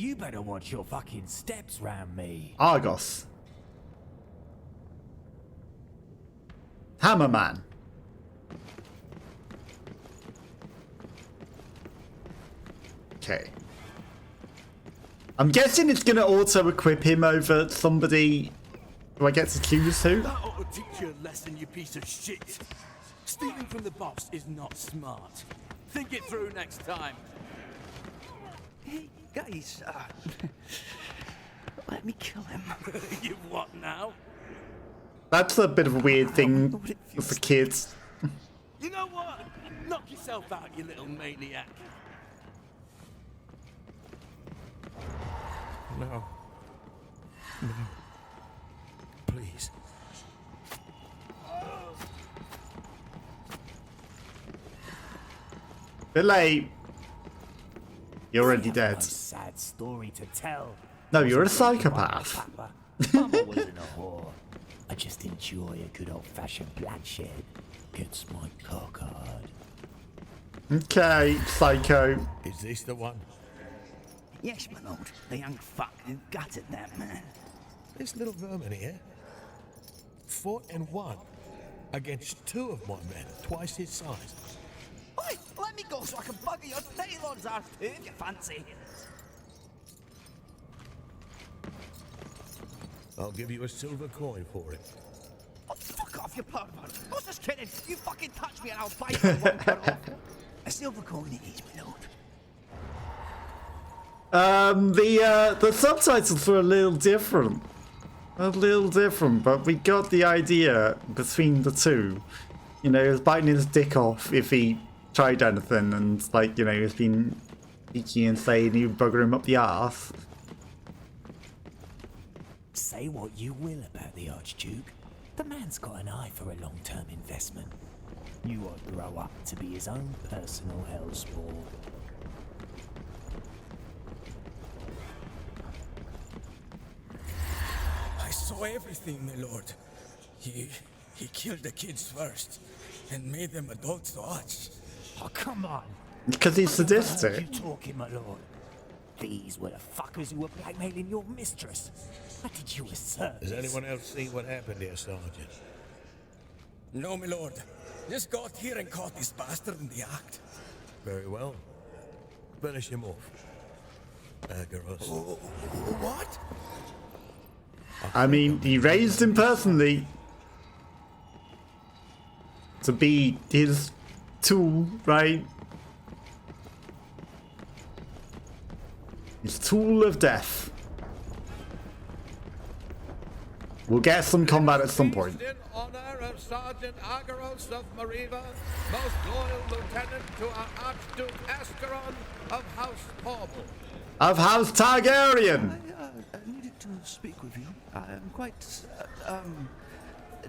You better watch your fucking steps round me. Argos. Hammerman. Okay. I'm guessing it's gonna auto-equip him over somebody who I get to choose who. That ought to teach you a lesson, you piece of shit. Stealing from the boss is not smart. Think it through next time. Hey, guys, let me kill him. You what now? That's a bit of a weird thing for kids. You know what? Knock yourself out, you little maniac. No. No. Please. Bit late. You're already dead. No sad story to tell. No, you're a psychopath. Mama wasn't a whore. I just enjoy a good old-fashioned bloodshed. Gets my cock hard. Okay, psycho. Is this the one? Yes, my lord. The young fuck who gutted that man. This little vermin here fought and won against 2 of my men, twice his size. Oi, let me go so I can bugger your tailor's arse too, if you fancy. I'll give you a silver coin for it. Oh, fuck off, you pervert. I was just kidding. You fucking touch me and I'll bite you one cut off. A silver coin it is, my lord. The subtitles were a little different. But we got the idea between the two. You know, he was biting his dick off if he tried anything, and like, you know, he's been cheeky and saying he would bugger him up the arse. Say what you will about the Archduke. The man's got an eye for a long-term investment. You ought to grow up to be his own personal hellspawn. I saw everything, my lord. He killed the kids first and made them adults to watch. Oh, come on. Because he's What sadistic. are you talking, my lord? These were the fuckers who were blackmailing your mistress. What did you assert? Does anyone else see what happened here, Sergeant? No, my lord. Just got here and caught this bastard in the act. Very well. Finish him off. Agaros. What? I mean, he raised him personally to be his tool, right? His tool of death. We'll get some combat at some point. In honor of Sergeant Agaros of Mariva, most loyal lieutenant to our Archduke Ascaron of House Horrible. Of House Targaryen! I needed to speak with you. I'm quite,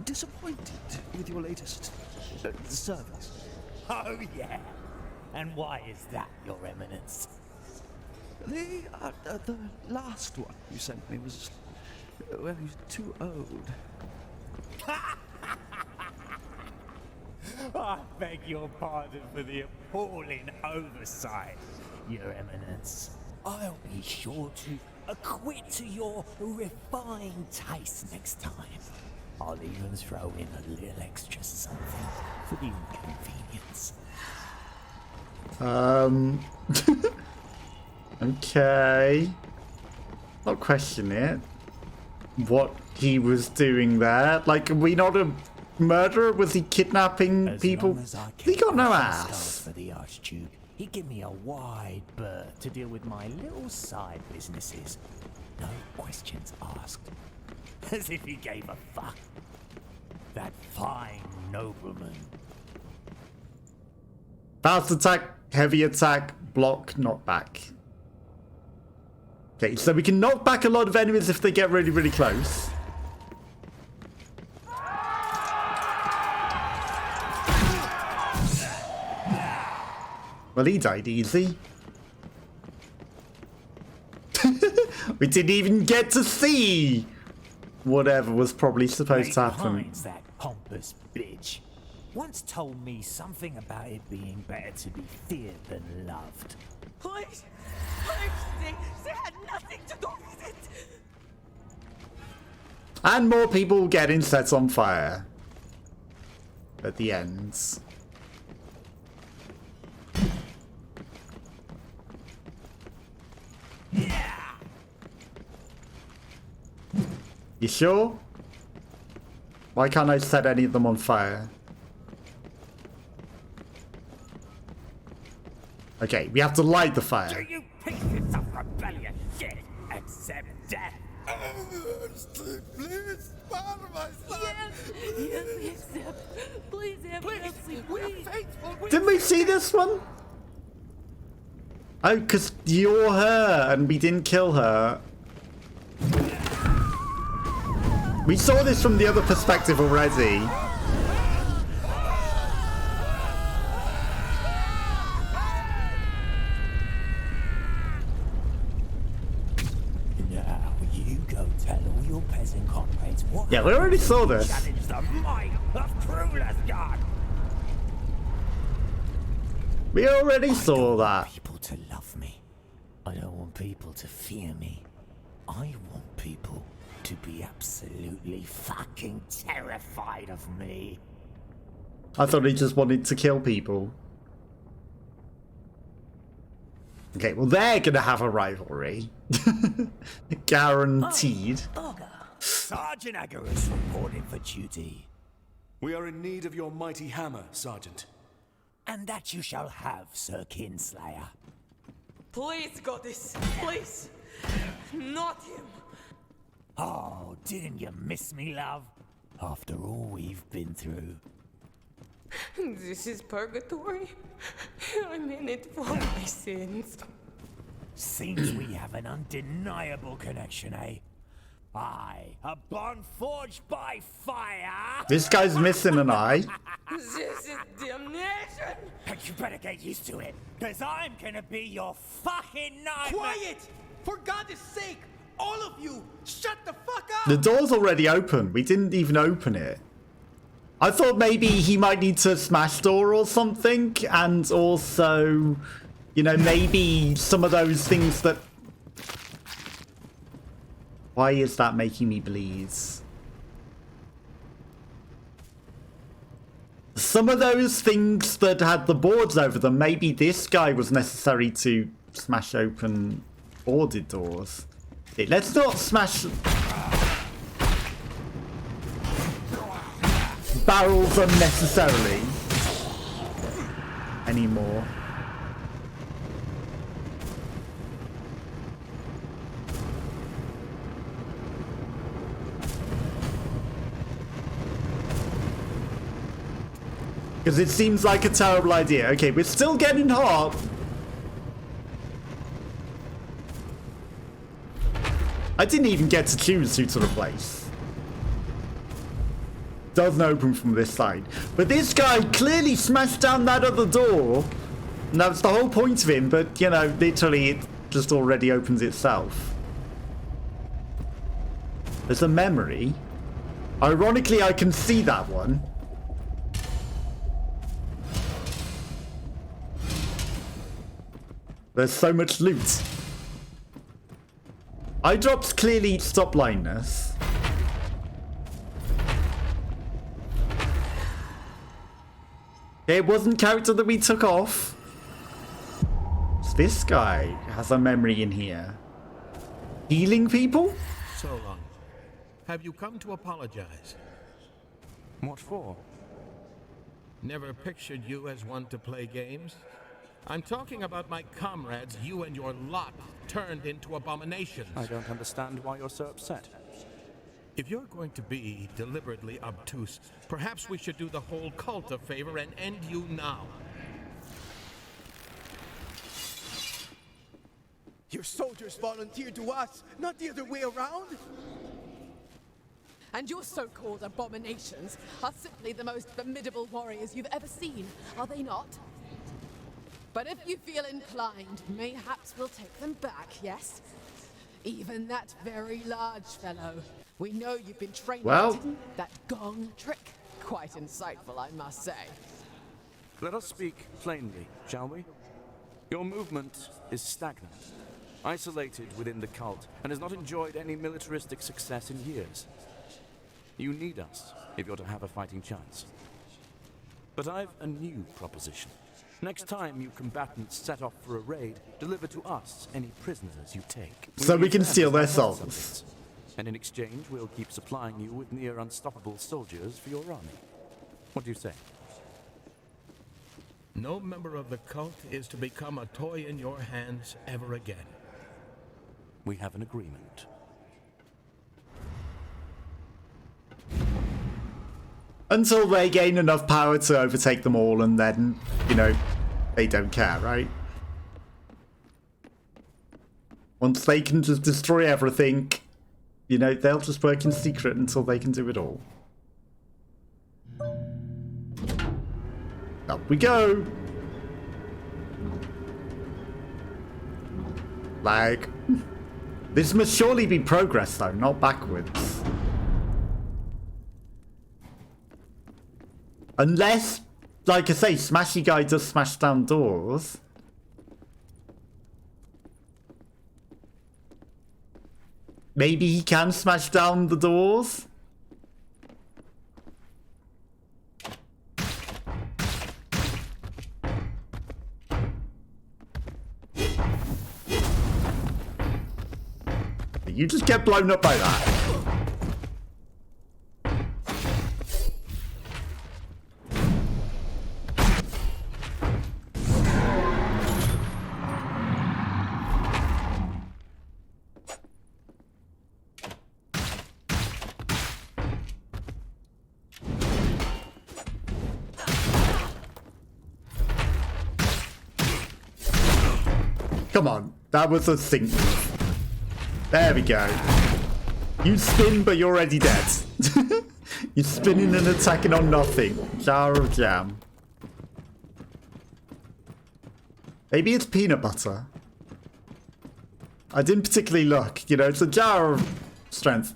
disappointed with your latest service. Oh, yeah. And why is that, your eminence? The last one you sent me was, well, he was too old. I beg your pardon for the appalling oversight, your eminence. I'll be sure to acquit to your refined taste next time. I'll even throw in a little extra something for the inconvenience. Okay. Not question it. What he was doing there. Like, are we not a murderer? Was he kidnapping As people? long as I He got no kept ass. for the Archduke, he'd give me a wide berth to deal with my little side businesses. No questions asked. As if he gave a fuck. That fine nobleman. Fast attack, heavy attack, block, knock back. Okay, so we can knock back a lot of enemies if they get really, really close. Well, he died easy. We didn't even get to see whatever was probably supposed to happen. Hines, that pompous bitch, once told me something about it being better to be feared than loved. Please, say I And more people getting set on fire at the ends. You sure? Why can't I set any of them on fire? Okay, we have to light the Do fire. you pieces of rebellious shit accept death? Please, spare my son. Yes, accept. Please have mercy, please. Didn't we see this one? Oh, because you're her and we didn't kill her. We saw this from the other perspective already. Now you go tell all your peasant comrades what. Yeah, we already saw this. Challenge the might of Krulasgard. We already saw that. People to love me. I don't want people to fear me. I want people to be absolutely fucking terrified of me. I thought he just wanted to kill people. Okay, well they're gonna have a rivalry. Guaranteed. Sergeant Agarus reporting for duty. We are in need of your mighty hammer, Sergeant. And that you shall have, Sir Kinslayer. Please, goddess, please. Not him. Oh, didn't you miss me, love? After all we've been through. This is purgatory. I'm in it for my sins. Seems we have an undeniable connection, eh? Aye, a bond forged by fire! This guy's missing an eye. This is damnation. You better get used to it, cause I'm gonna be your fucking nightmare! Quiet! For God's sake! All of you! Shut the fuck up! The door's already open. We didn't even open it. I thought maybe he might need to smash door or something, and also, you know, maybe some of those things that... Why is that making me bleed? Some of those things that had the boards over them, maybe this guy was necessary to smash open boarded doors. Okay, let's not smash barrels unnecessarily anymore. Because it seems like a terrible idea. Okay, we're still getting hot. I didn't even get to choose who to replace. Doesn't open from this side. But this guy clearly smashed down that other door. And that's the whole point of him, but, you know, literally it just already opens itself. There's a memory. Ironically, I can see that one. There's so much loot. Eye drops clearly stop blindness. It wasn't character that we took off. This guy has a memory in here. Healing people? So long. Have you come to apologize? What for? Never pictured you as one to play games. I'm talking about my comrades you and your lot turned into abominations. I don't understand why you're so upset. If you're going to be deliberately obtuse, perhaps we should do the whole cult a favor and end you now. Your soldiers volunteered to us, not the other way around. And your so-called abominations are simply the most formidable warriors you've ever seen, are they not? But if you feel inclined, mayhaps we'll take them back, yes? Even that very large fellow. We know you've been trained in that gong trick. Quite insightful, I must say. Let us speak plainly, shall we? Your movement is stagnant, isolated within the cult, and has not enjoyed any militaristic success in years. You need us if you're to have a fighting chance. But I've a new proposition. Next time you combatants set off for a raid, deliver to us any prisoners you take. So we can use them steal as their our souls. subjects. And in exchange, we'll keep supplying you with near unstoppable soldiers for your army. What do you say? No member of the cult is to become a toy in your hands ever again. We have an agreement. Until they gain enough power to overtake them all, and then, you know, they don't care, right? Once they can just destroy everything, you know, they'll just work in secret until they can do it all. Up we go! Like, this must surely be progress though, not backwards. Unless, like I say, Smashy Guy does smash down doors. Maybe he can smash down the doors? You just get blown up by that. Come on, that was a sync move. There we go. You spin, but you're already dead. You're spinning and attacking on nothing. Jar of jam. Maybe it's peanut butter. I didn't particularly look. You know, it's a jar of strength.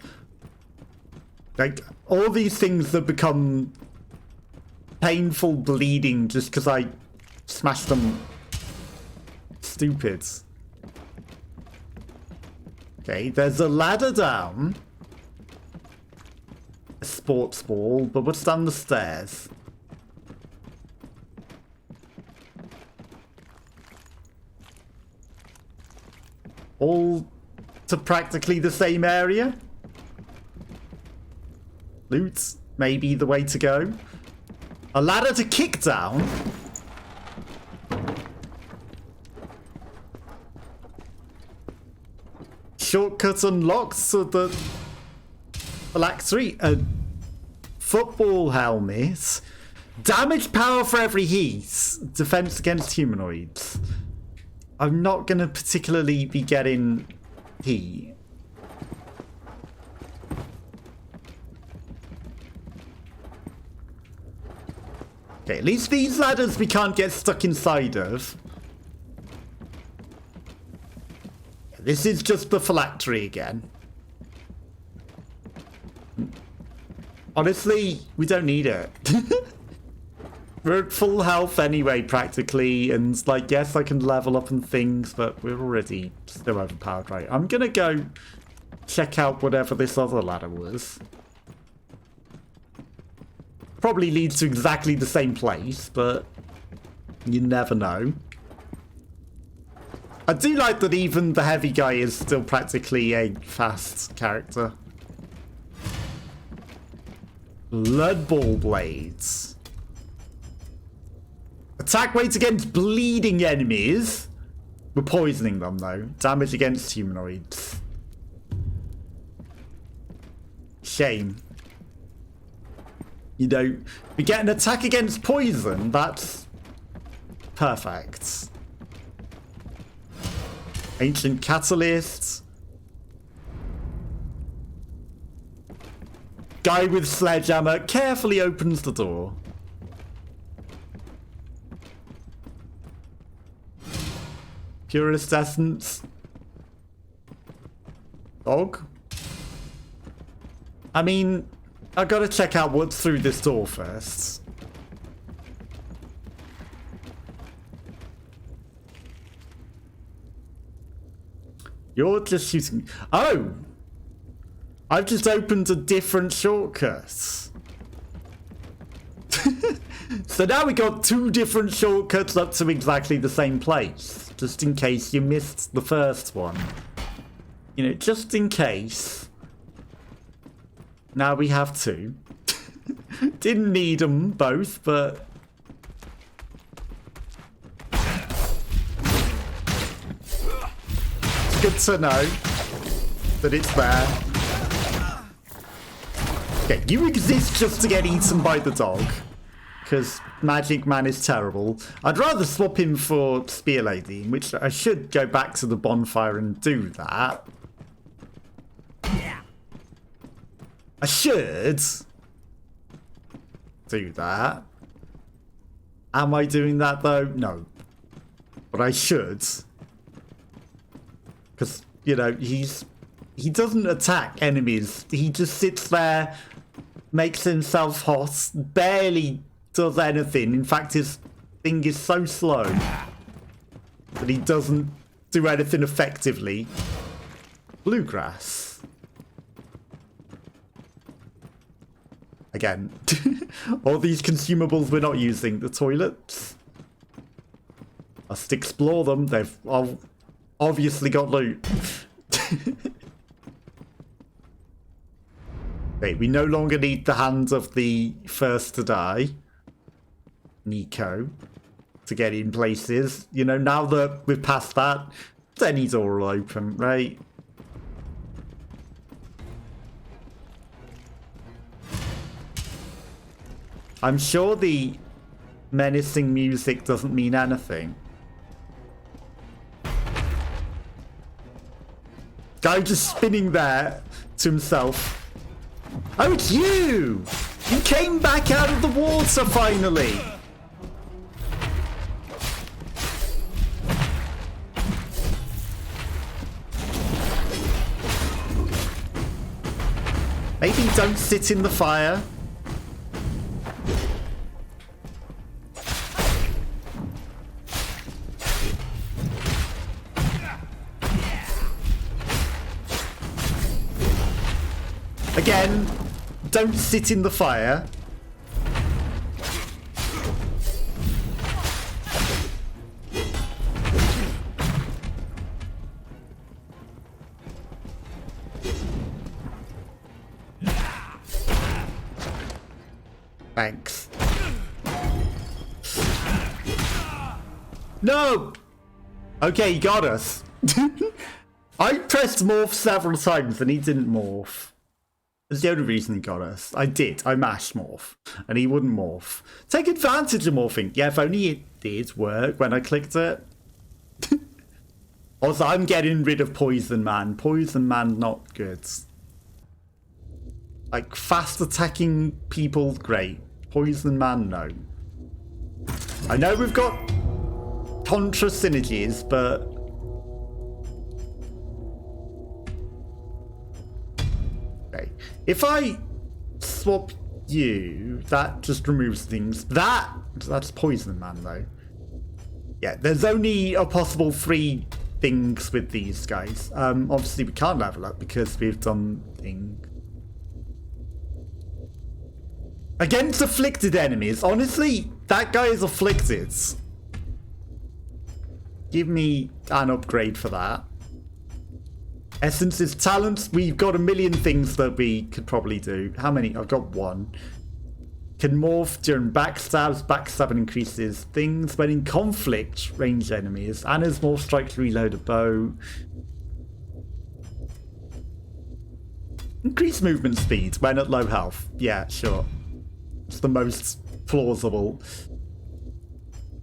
Like, all these things that become painful bleeding just because I smashed them. Stupid. Okay, there's a ladder down. A sports ball, but what's down the stairs? All to practically the same area? Loot, maybe the way to go. A ladder to kick down? Shortcut unlocked so the phylactery, a football helmet, damage power for every heat, defense against humanoids. I'm not gonna particularly be getting heat. Okay, at least these ladders we can't get stuck inside of. This is just the phylactery again. Honestly, we don't need it. We're at full health anyway, practically, and like, yes, I can level up and things, but we're already still overpowered, right? I'm gonna go check out whatever this other ladder was. Probably leads to exactly the same place, but you never know. I do like that even the heavy guy is still practically a fast character. Blood ball blades. Attack weight against bleeding enemies. We're poisoning them though. Damage against humanoids. Shame. You know, we get an attack against poison. That's perfect. Ancient catalyst. Guy with sledgehammer carefully opens the door. Purist essence. Dog. I mean, I gotta check out what's through this door first. You're just shooting. Oh! I've just opened a different shortcut. So now we got 2 different shortcuts up to exactly the same place. Just in case you missed the first one. You know, just in case. Now we have 2. Didn't need them both, but... It's good to know that it's there. Okay, you exist just to get eaten by the dog. Because Magic Man is terrible. I'd rather swap him for Spear Lady, in which I should go back to the bonfire and do that. I should do that. Am I doing that though? No. But I should. Because, you know, he doesn't attack enemies. He just sits there, makes himself hot, barely does anything. In fact, his thing is so slow that he doesn't do anything effectively. Bluegrass. Again, all these consumables we're not using. The toilets. Must explore them. They've obviously got loot. Wait, we no longer need the hand of the first to die, Nico, to get in places. You know, now that we've passed that, any door will open, right? I'm sure the menacing music doesn't mean anything. Guy just spinning there to himself. Oh, it's you! You came back out of the water finally! Maybe don't sit in the fire. Again, don't sit in the fire. Thanks. No! Okay, he got us. I pressed morph several times and he didn't morph. That's the only reason he got us. I mashed morph. And he wouldn't morph. Take advantage of morphing. Yeah, if only it did work when I clicked it. Also, I'm getting rid of Poison Man. Poison Man, not good. Like, fast attacking people, great. Poison Man, no. I know we've got Contra synergies, but... Okay. If I swap you, that just removes things. That's Poison Man, though. Yeah, there's only a possible 3 things with these guys. Obviously, we can't level up because we've done things. Against afflicted enemies. Honestly, that guy is afflicted. Give me an upgrade for that. Essence's talents. We've got a million things that we could probably do. How many? I've got 1. Can morph during backstabs. Backstabbing increases things when in conflict. Ranged enemies. Anna's morph strike to reload a bow. Increase movement speed when at low health. Yeah, sure. It's the most plausible.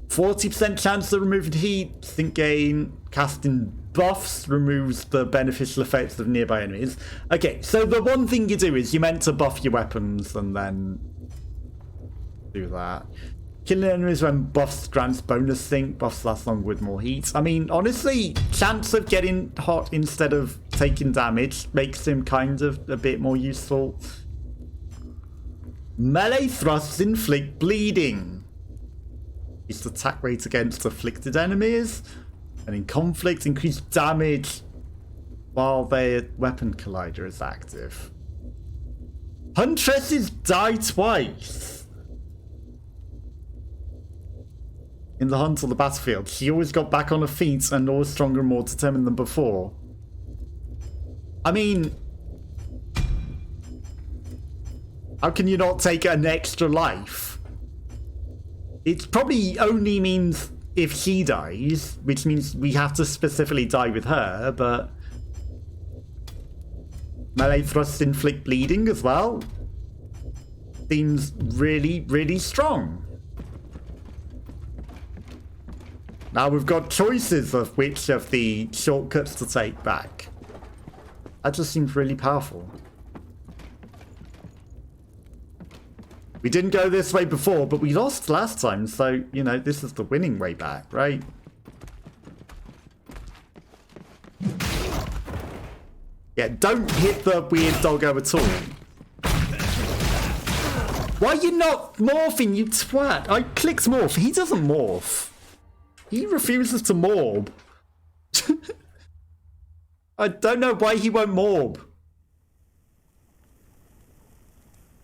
40% chance of removing heat. Think gain. Casting buffs removes the beneficial effects of nearby enemies. Okay, so the one thing you do is you're meant to buff your weapons and then do that. Killing enemies when buffs grants bonus sync. Buffs last longer with more heat. I mean, honestly, chance of getting hot instead of taking damage makes him kind of a bit more useful. Melee thrusts inflict bleeding. Increased attack rate against afflicted enemies. And in conflict, increased damage while their weapon collider is active. Huntresses die twice. In the hunt or the battlefield, she always got back on her feet and always stronger and more determined than before. I mean, how can you not take an extra life? It probably only means if she dies, which means we have to specifically die with her, but melee thrusts inflict bleeding as well. Seems really, really strong. Now we've got choices of which of the shortcuts to take back. That just seems really powerful. We didn't go this way before, but we lost last time, so, you know, this is the winning way back, right? Yeah, don't hit the weird doggo at all. Why are you not morphing, you twat? I clicked morph. He doesn't morph. He refuses to morb. I don't know why he won't morb.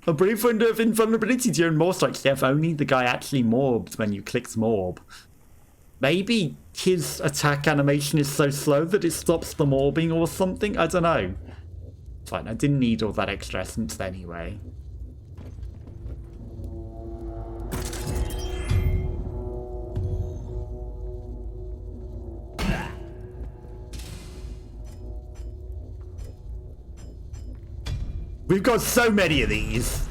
A brief window of invulnerability during morph strikes. Yeah, if only the guy actually morbed when you clicked morb. Maybe his attack animation is so slow that it stops the morbing or something? I don't know. Fine, I didn't need all that extra essence anyway. We've got so many of these.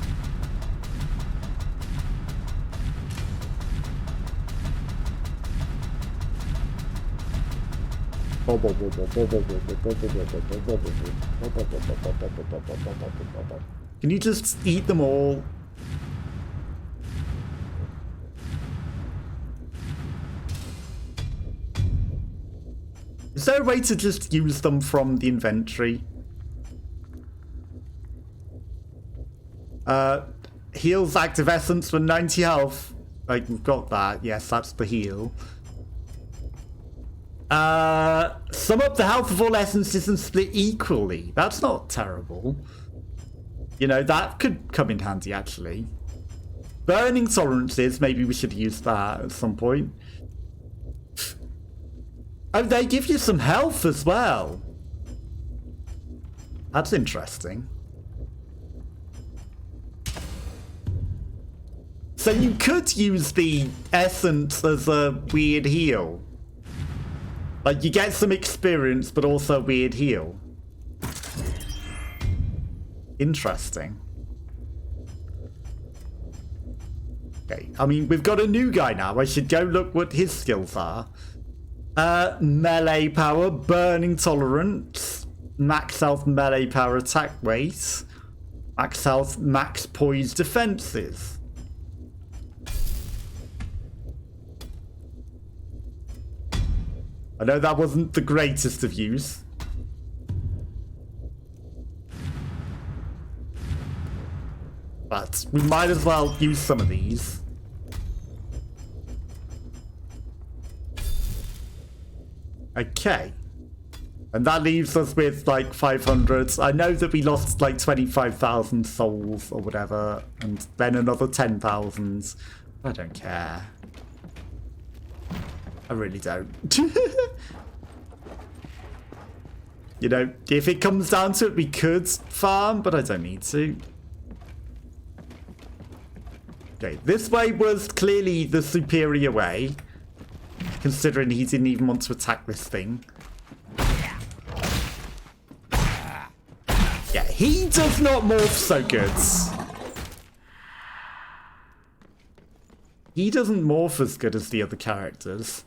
Can you just eat them all? Is there a way to just use them from the inventory? Heals active essence for 90 health. Like, we've got that. Yes, that's the heal. Sum up the health of all essences and split equally. That's not terrible. You know, that could come in handy, actually. Burning tolerances, maybe we should use that at some point. Oh, they give you some health as well. That's interesting. So you could use the essence as a weird heal. Like, you get some experience, but also a weird heal. Interesting. Okay, I mean, we've got a new guy now. I should go look what his skills are. Melee power, burning tolerance, max health, melee power, attack weight, max health, max poise defenses. I know that wasn't the greatest of use. But we might as well use some of these. Okay. And that leaves us with like 500. I know that we lost like 25,000 souls or whatever, and then another 10,000. I don't care. I really don't. You know, if it comes down to it, we could farm, but I don't need to. Okay, this way was clearly the superior way, considering he didn't even want to attack this thing. Yeah, he does not morph so good. He doesn't morph as good as the other characters.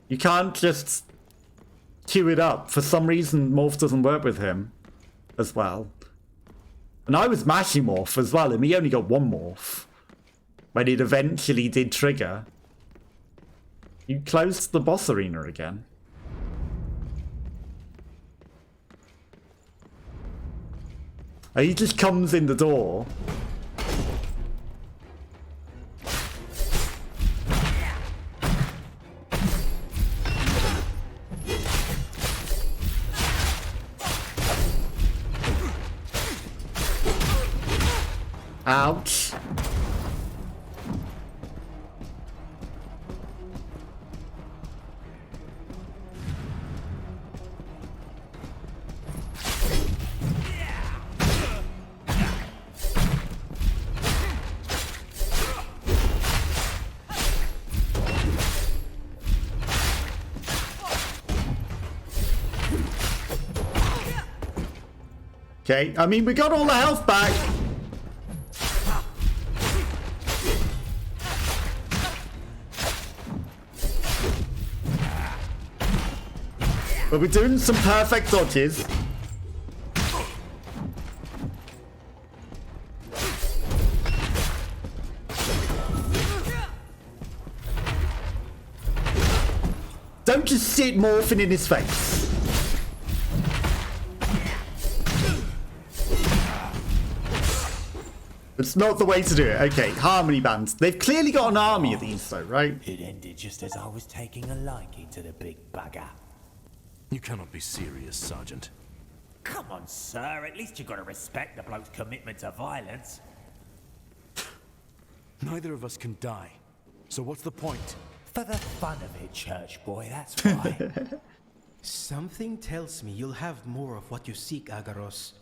You can't just queue it up. For some reason, morph doesn't work with him as well. And I was mashing morph as well, and he only got one morph when it eventually did trigger. You closed the boss arena again. He just comes in the door. Ouch. Okay, I mean, we got all the health back. But we're doing some perfect dodges. Don't just sit morphing in his face. It's not the way to do it. Okay, harmony bands. They've clearly got an army of these though, right? It ended just as I was taking a liking to the big bugger. You cannot be serious, Sergeant. Come on, sir. At least you gotta respect the bloke's commitment to violence. Neither of us can die. So what's the point? For the fun of it, church boy, that's why. Something tells me you'll have more of what you seek, Agaros.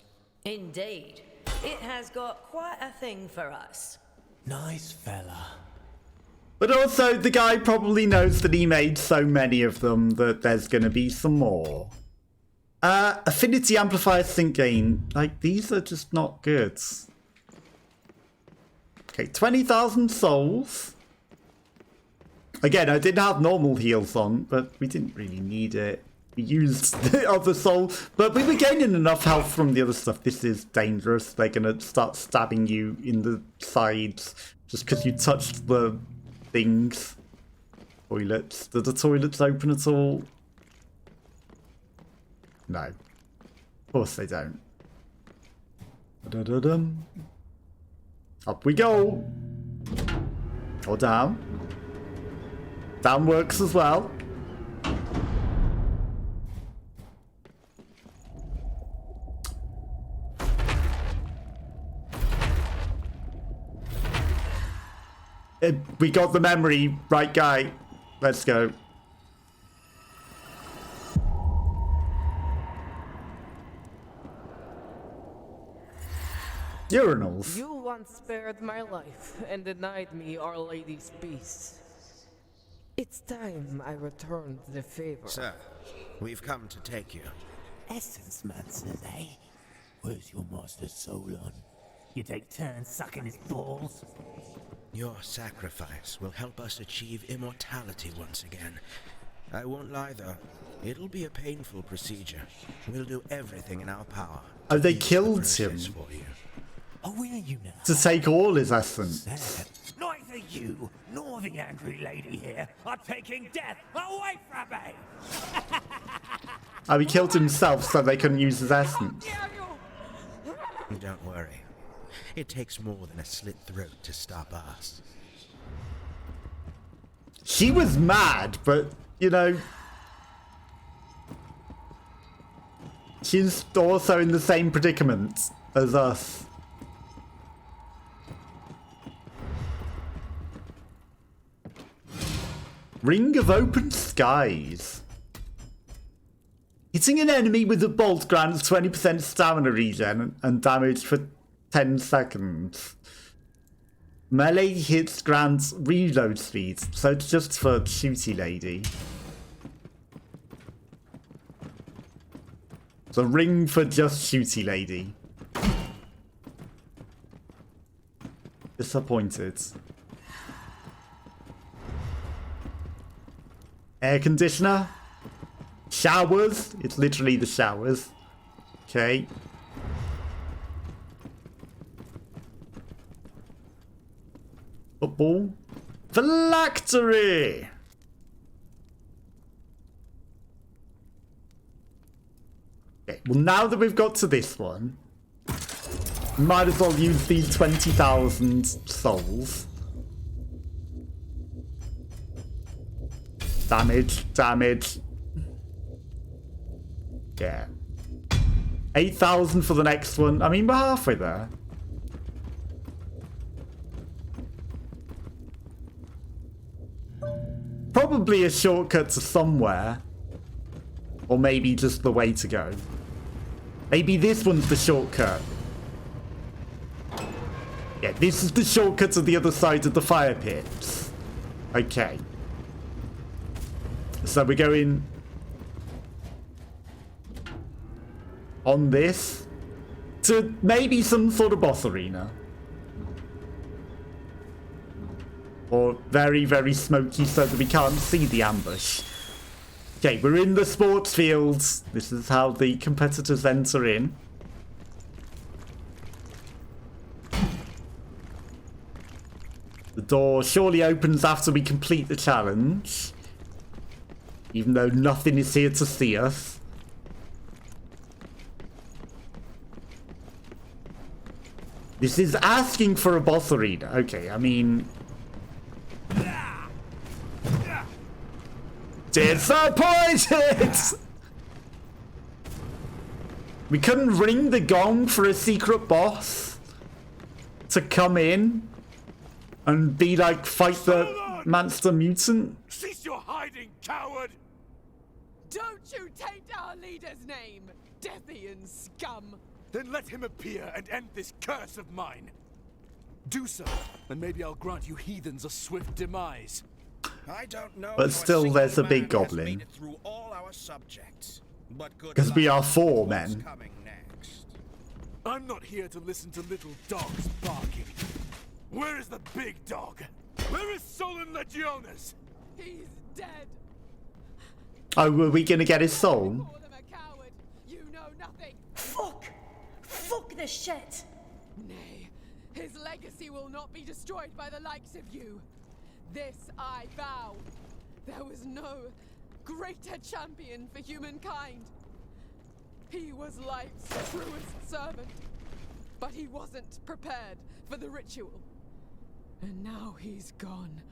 Indeed. It has got quite a thing for us. Nice fella. But also, the guy probably knows that he made so many of them that there's gonna be some more. Affinity amplifier sync gain. Like, these are just not good. Okay, 20,000 souls. Again, I did have normal heals on, but we didn't really need it. We used the other soul, but we were gaining enough health from the other stuff. This is dangerous. They're gonna start stabbing you in the sides just because you touched the things. Toilets. Do the toilets open at all? No. Of course they don't. Da-da-dum. Up we go. Or down. Down works as well. We got the memory, right guy. Let's go. Urinals. You once spared my life and denied me Our Lady's peace. It's time I returned the favor. Sir, we've come to take you. Essence man says, eh? Where's your master's soul on? You take turns sucking his balls? Your sacrifice will help us achieve immortality once again. I won't lie though, it'll be a painful procedure. We'll do everything in our power. Oh, they killed him. Oh, will you now? To take all his essence. Neither you nor the angry lady here are taking death away from me! Oh, he killed himself so they couldn't use his essence. Don't worry. It takes more than a slit throat to stop us. She was mad, but, you know... she's also in the same predicament as us. Ring of Open Skies. Hitting an enemy with a bolt grants 20% stamina regen and damage for 10 seconds. Melee hits grants reload speed, so it's just for Shooty Lady. The ring for just Shooty Lady. Disappointed. Air conditioner. Showers. It's literally the showers. Okay. Football. Phylactery. Okay, well now that we've got to this one, might as well use these 20,000 souls. Damage, damage. Yeah. 8,000 for the next one. I mean, we're halfway there. probably a shortcut to somewhere. Or maybe just the way to go. Maybe this one's the shortcut. Yeah, this is the shortcut to the other side of the fire pits. Okay. So we're going on this to maybe some sort of boss arena. Or very, very smoky so that we can't see the ambush. Okay, we're in the sports fields. This is how the competitors enter in. The door surely opens after we complete the challenge. Even though nothing is here to see us. This is asking for a boss arena. Okay, I mean... Disappointed! We couldn't ring the gong for a secret boss to come in and be like, fight the monster mutant. Cease your hiding, coward! Don't you take our leader's name, Deathian scum! Then let him appear and end this curse of mine. Do so, and maybe I'll grant you heathens a swift demise. I don't know. But still, there's a big goblin. Because we are 4 men. I'm not here to listen to little dogs barking. Where is the big dog? Where is Solon Legionis? He's dead. Oh, were we gonna get his soul? Call him a coward. You know nothing. Fuck! Fuck this shit! Nay, his legacy will not be destroyed by the likes of you. This I vow. There was no greater champion for humankind. He was life's truest servant, but he wasn't prepared for the ritual. And now he's gone.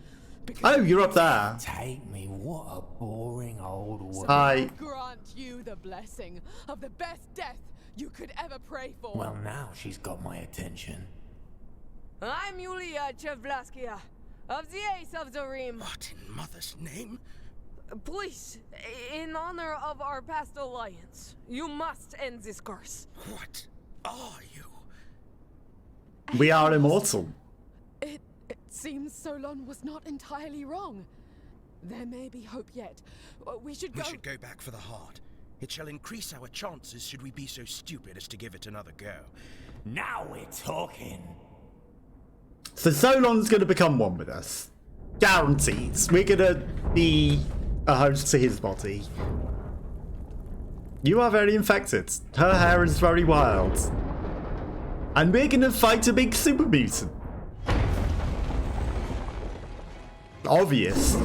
Oh, you're up there. Take me, what a boring old world. Hi. Grant you the blessing of the best death you could ever pray for. Well, now she's got my attention. I'm Yulia Chevlaskia, of the Ace of the Rim. What in mother's name? Please, in honor of our past alliance, you must end this curse. What are you? We are immortal. It seems Solon was not entirely wrong. There may be hope yet. We should go. We should go back for the heart. It shall increase our chances should we be so stupid as to give it another go. Now we're talking. So Solon's gonna become one with us. Guaranteed. We're gonna be a host to his body. You are very infected. Her hair is very wild. And we're gonna fight a big super mutant. Obvious.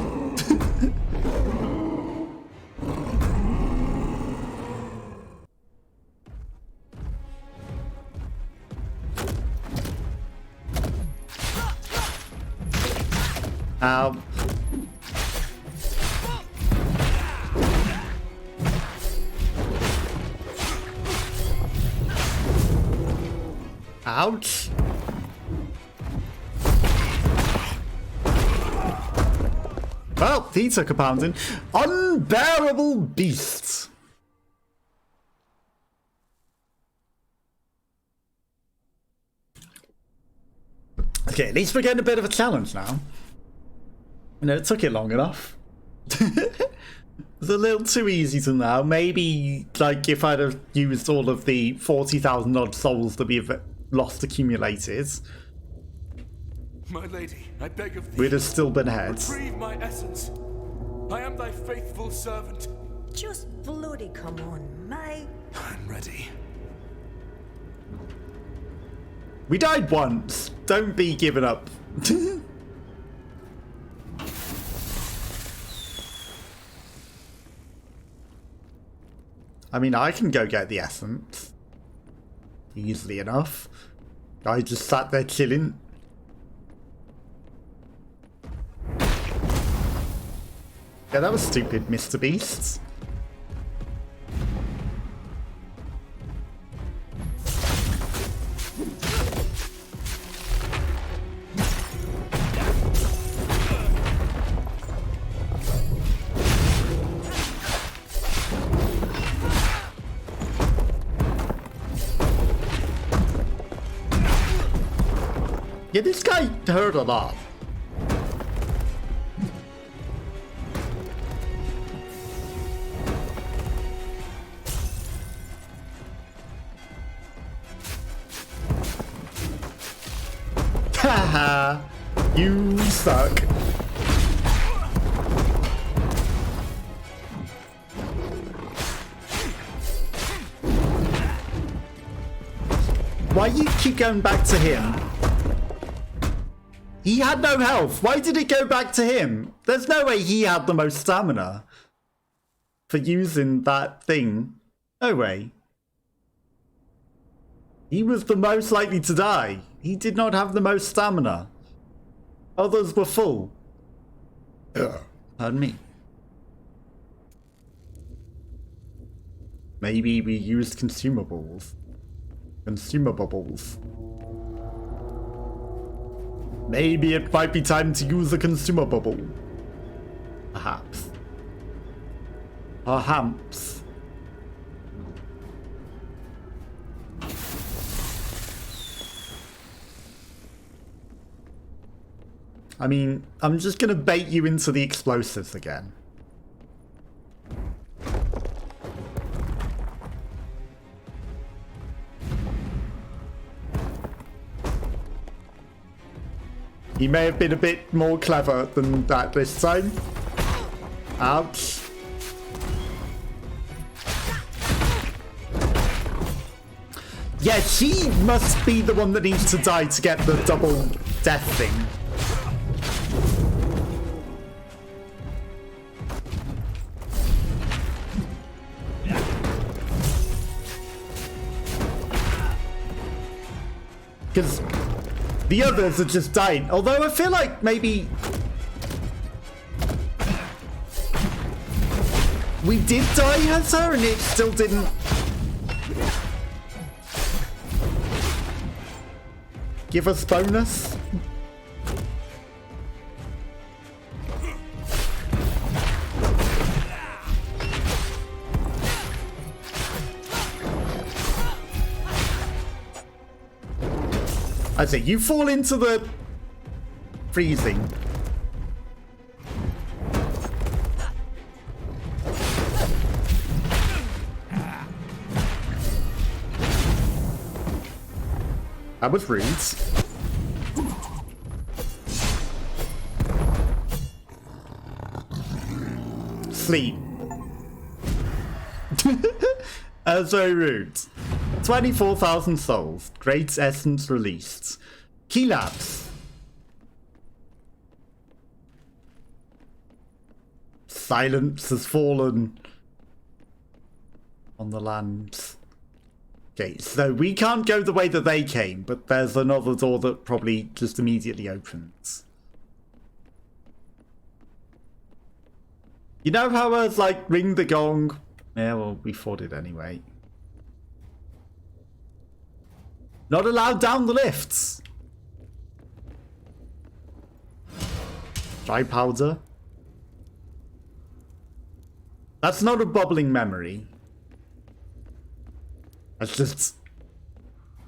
Ouch. Well, he took a pounding. Unbearable beast. Okay, at least we're getting a bit of a challenge now. You know, it took it long enough. It's a little too easy to now. Maybe, like, if I'd have used all of the 40,000 odd souls that we've lost accumulated, My lady, I beg of thee. we'd have still been ahead. Retrieve my essence. I am thy faithful servant. Just bloody come on, mate. I'm ready. We died once. Don't be giving up. I mean, I can go get the essence. Easily enough. I just sat there chilling. Yeah, that was stupid, Mr. Beast. Yeah, this guy hurt a lot. Haha, you suck. Why you keep going back to him? He had no health. Why did it go back to him? There's no way he had the most stamina for using that thing. No way. He was the most likely to die. He did not have the most stamina. Others were full. Ugh. Pardon me. Maybe we used consumables. Consumables. Maybe it might be time to use a consumable. Perhaps. Perhaps. I mean, I'm just gonna bait you into the explosives again. He may have been a bit more clever than that this time. Ouch. Yeah, she must be the one that needs to die to get the double death thing. Because the others are just dying. Although I feel like maybe we did die as her and it still didn't give us bonus. I say, you fall into the freezing. That was rude. Sleep. That's very rude. 24,000 souls. Great essence released. Key labs. Silence has fallen on the lands. Okay, so we can't go the way that they came, but there's another door that probably just immediately opens. You know how I was like, ring the gong? Yeah, well, we fought it anyway. Not allowed down the lifts. Dry powder. That's not a bubbling memory. That's just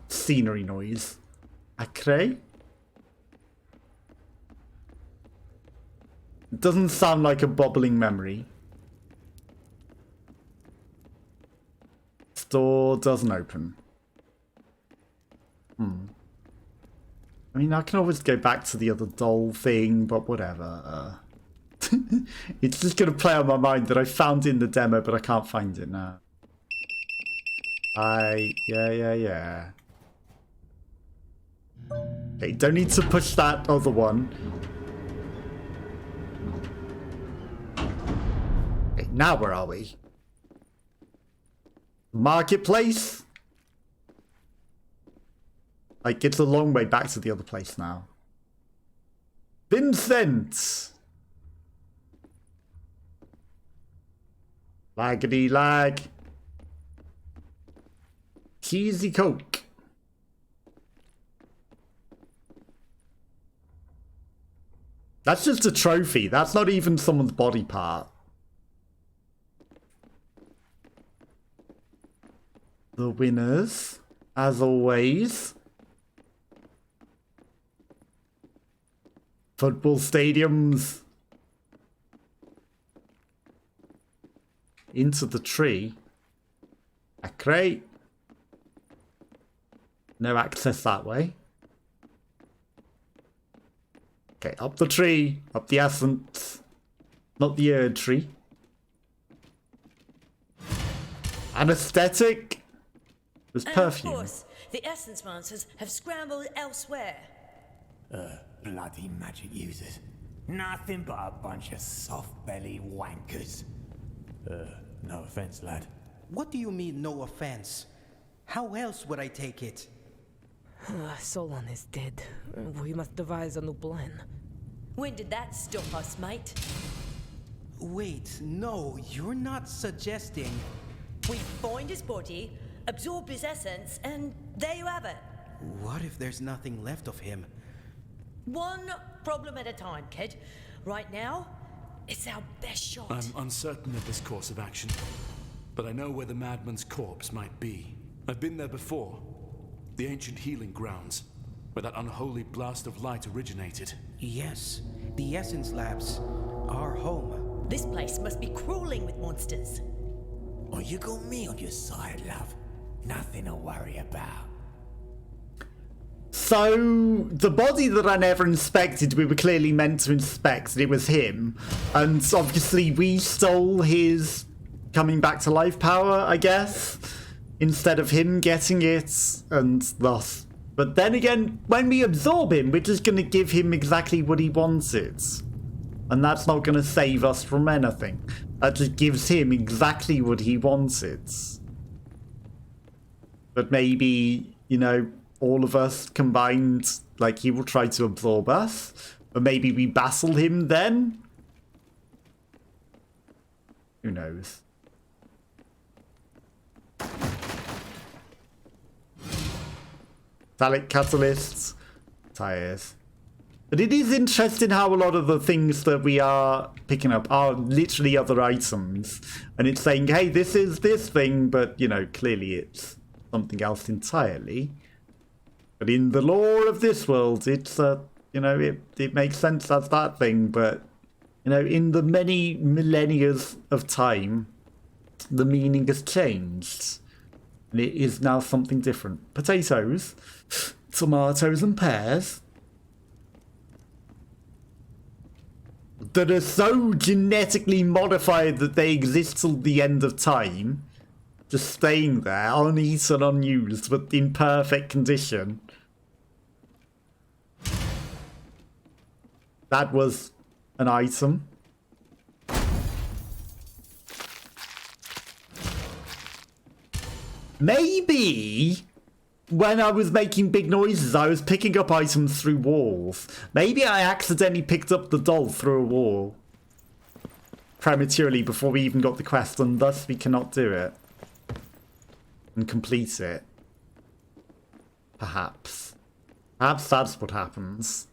scenery noise. Acre? It doesn't sound like a bubbling memory. Door doesn't open. I mean, I can always go back to the other doll thing, but whatever. It's just going to play on my mind that I found in the demo, but I can't find it now. Yeah. Okay, don't need to push that other one. Okay, now where are we? Marketplace? Like, it's a long way back to the other place now. Vincent! Laggedy lag. Cheesy Coke. That's just a trophy. That's not even someone's body part. The winners, as always. Football stadiums. Into the tree. Great. No access that way. Okay, up the tree. Up the essence. Not the Erd tree. Anesthetic. There's perfume. Of course, the essence monsters have scrambled elsewhere. Bloody magic users. Nothing but a bunch of soft-belly wankers. No offense, lad. What do you mean, no offense? How else would I take it? Solon is dead. We must devise a new plan. When did that stop us, mate? Wait, no, you're not suggesting... We find his body, absorb his essence, and there you have it. What if there's nothing left of him? One problem at a time, kid. Right now, it's our best shot. I'm uncertain of this course of action, but I know where the madman's corpse might be. I've been there before. The ancient healing grounds, where that unholy blast of light originated. Yes, the Essence Labs. Our home. This place must be crawling with monsters. Oh, you got me on your side, love. Nothing to worry about. So, the body that I never inspected, we were clearly meant to inspect, and it was him. And obviously we stole his coming back to life power, I guess, instead of him getting it, and thus. But then again, when we absorb him, we're just going to give him exactly what he wanted. And that's not going to save us from anything. That just gives him exactly what he wanted. But maybe, you know, all of us combined, like, he will try to absorb us. But maybe we battle him then? Who knows? Metallic catalysts. Tires. But it is interesting how a lot of the things that we are picking up are literally other items. And it's saying, hey, this is this thing, but, you know, clearly it's something else entirely. But in the lore of this world, it's, you know, it makes sense as that thing. But, you know, in the many millennia of time, the meaning has changed. And it is now something different. Potatoes, tomatoes and pears. That are so genetically modified that they exist till the end of time. Just staying there, uneaten, unused, but in perfect condition. That was an item. Maybe when I was making big noises, I was picking up items through walls. Maybe I accidentally picked up the doll through a wall. Prematurely before we even got the quest, and thus we cannot do it. And complete it. Perhaps. Perhaps that's what happens.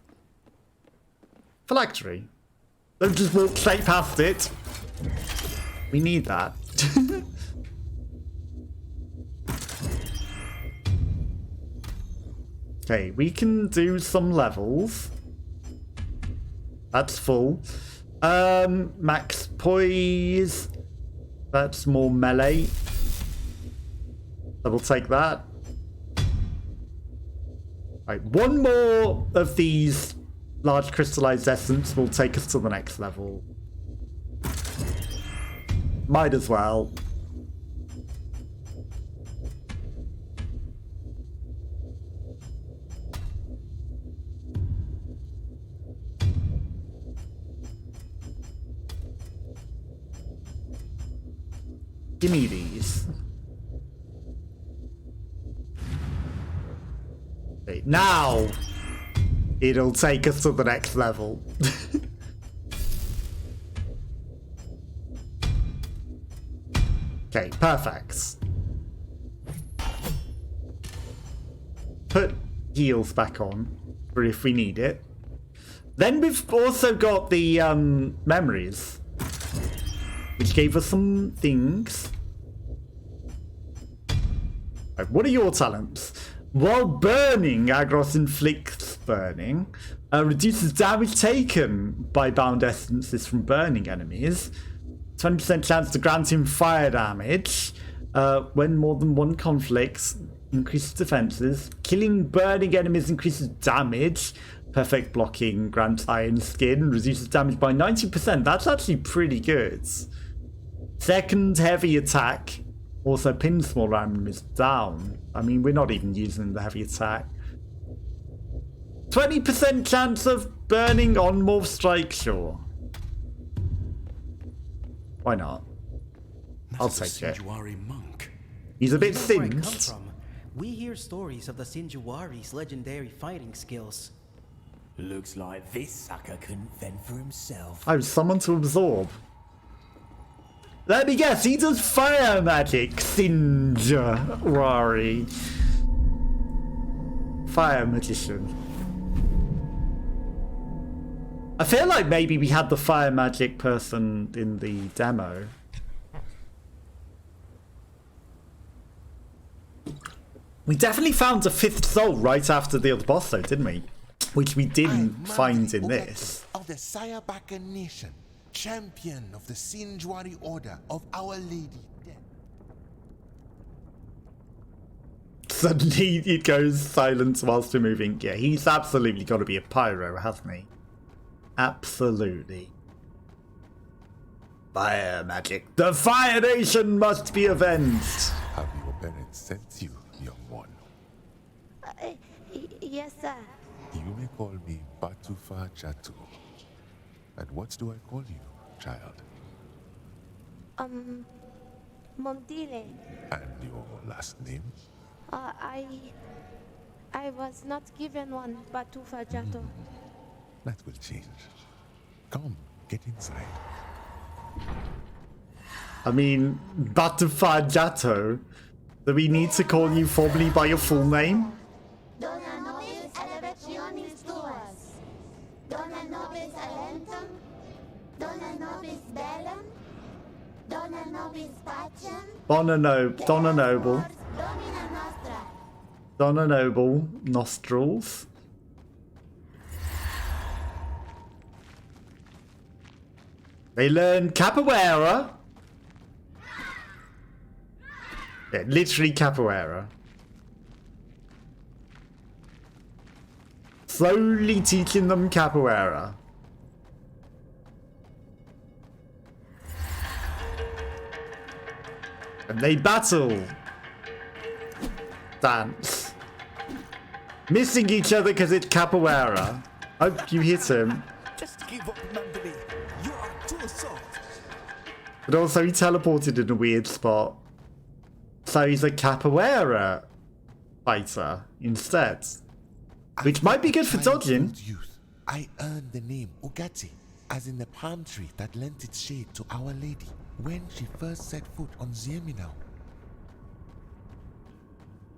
Phylactery. Don't just walk straight past it. We need that. Okay, we can do some levels. That's full. Max poise. That's more melee. I will take that. Right, one more of these large crystallized essence will take us to the next level. Might as well. Give me these. Okay, now it'll take us to the next level. Okay, perfect. Put heals back on for if we need it. Then we've also got the memories, which gave us some things. Right, what are your talents? While burning, Agros inflicts burning. Reduces damage taken by bound essences from burning enemies. 20% chance to grant him fire damage. When more than one conflicts, increases defenses. Killing burning enemies increases damage. Perfect blocking, grants iron skin, reduces damage by 90%. That's actually pretty good. Second heavy attack also pins smaller enemies down. I mean, we're not even using the heavy attack. 20% chance of burning on Morph Strike, sure. Why not? I'll take it. Monk. He's a bit You know where I come singed. from. We hear stories of the Sinjuari's legendary fighting skills. Looks like this sucker couldn't fend for himself. Oh, someone to absorb. Let me guess, he does fire magic, Sinjuari. Fire magician. I feel like maybe we had the fire magic person in the demo. We definitely found a 5th soul right after the other boss though, didn't we? Which we didn't find in this. Of the Sayabaka Nation, champion of the Sinjuari Order of Our Lady Death. Suddenly it goes silent whilst we're moving. Yeah, he's absolutely got to be a pyro, hasn't he? Absolutely. Fire magic. The Fire Nation must be avenged. Have your parents sent you, young one? Yes, sir. You may call me Batufa Chatu. And what do I call you, child? Montile. And your last name? I was not given one, Batufa Jato. That will change. Come, get inside. I mean, Batufa Jato. Do we need to call you formally by your full name? Dona nobis elevationis tuas. Dona nobis alentum. Dona nobis bellum. Dona nobis pacem. Donna Noble. Domina nostra. Donna Noble nostrils. They learn capoeira. Yeah, literally capoeira. Slowly teaching them capoeira. And they battle. Dance. Missing each other because it's capoeira. Oh, you hit him. Just give up, Mandalay. You are too soft. But also he teleported in a weird spot. So he's a capoeira fighter instead. Which might be good for dodging. Youth, I earned the name Ugati, as in the palm tree that lent its shade to Our Lady when she first set foot on Zieminau.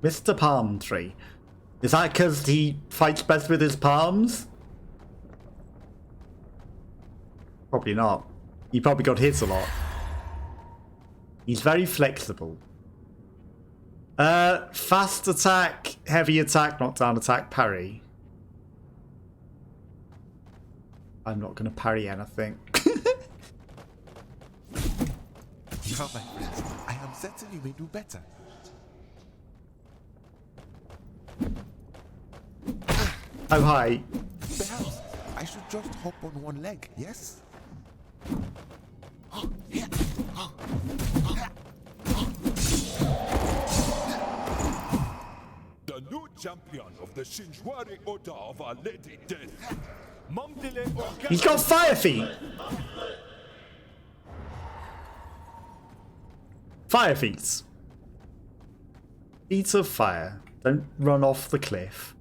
Mr. Palm Tree. Is that because he fights best with his palms? Probably not. He probably got hit a lot. He's very flexible. Fast attack, heavy attack, knockdown attack, parry. I'm not going to parry anything. Now, my friends, I am certain you may do better. Oh, hi. Perhaps I should just hop on one leg, yes? The new champion of the Sinjuari Order of Our Lady Death. He's got fire feet. Fire feet. Feet of fire. Don't run off the cliff.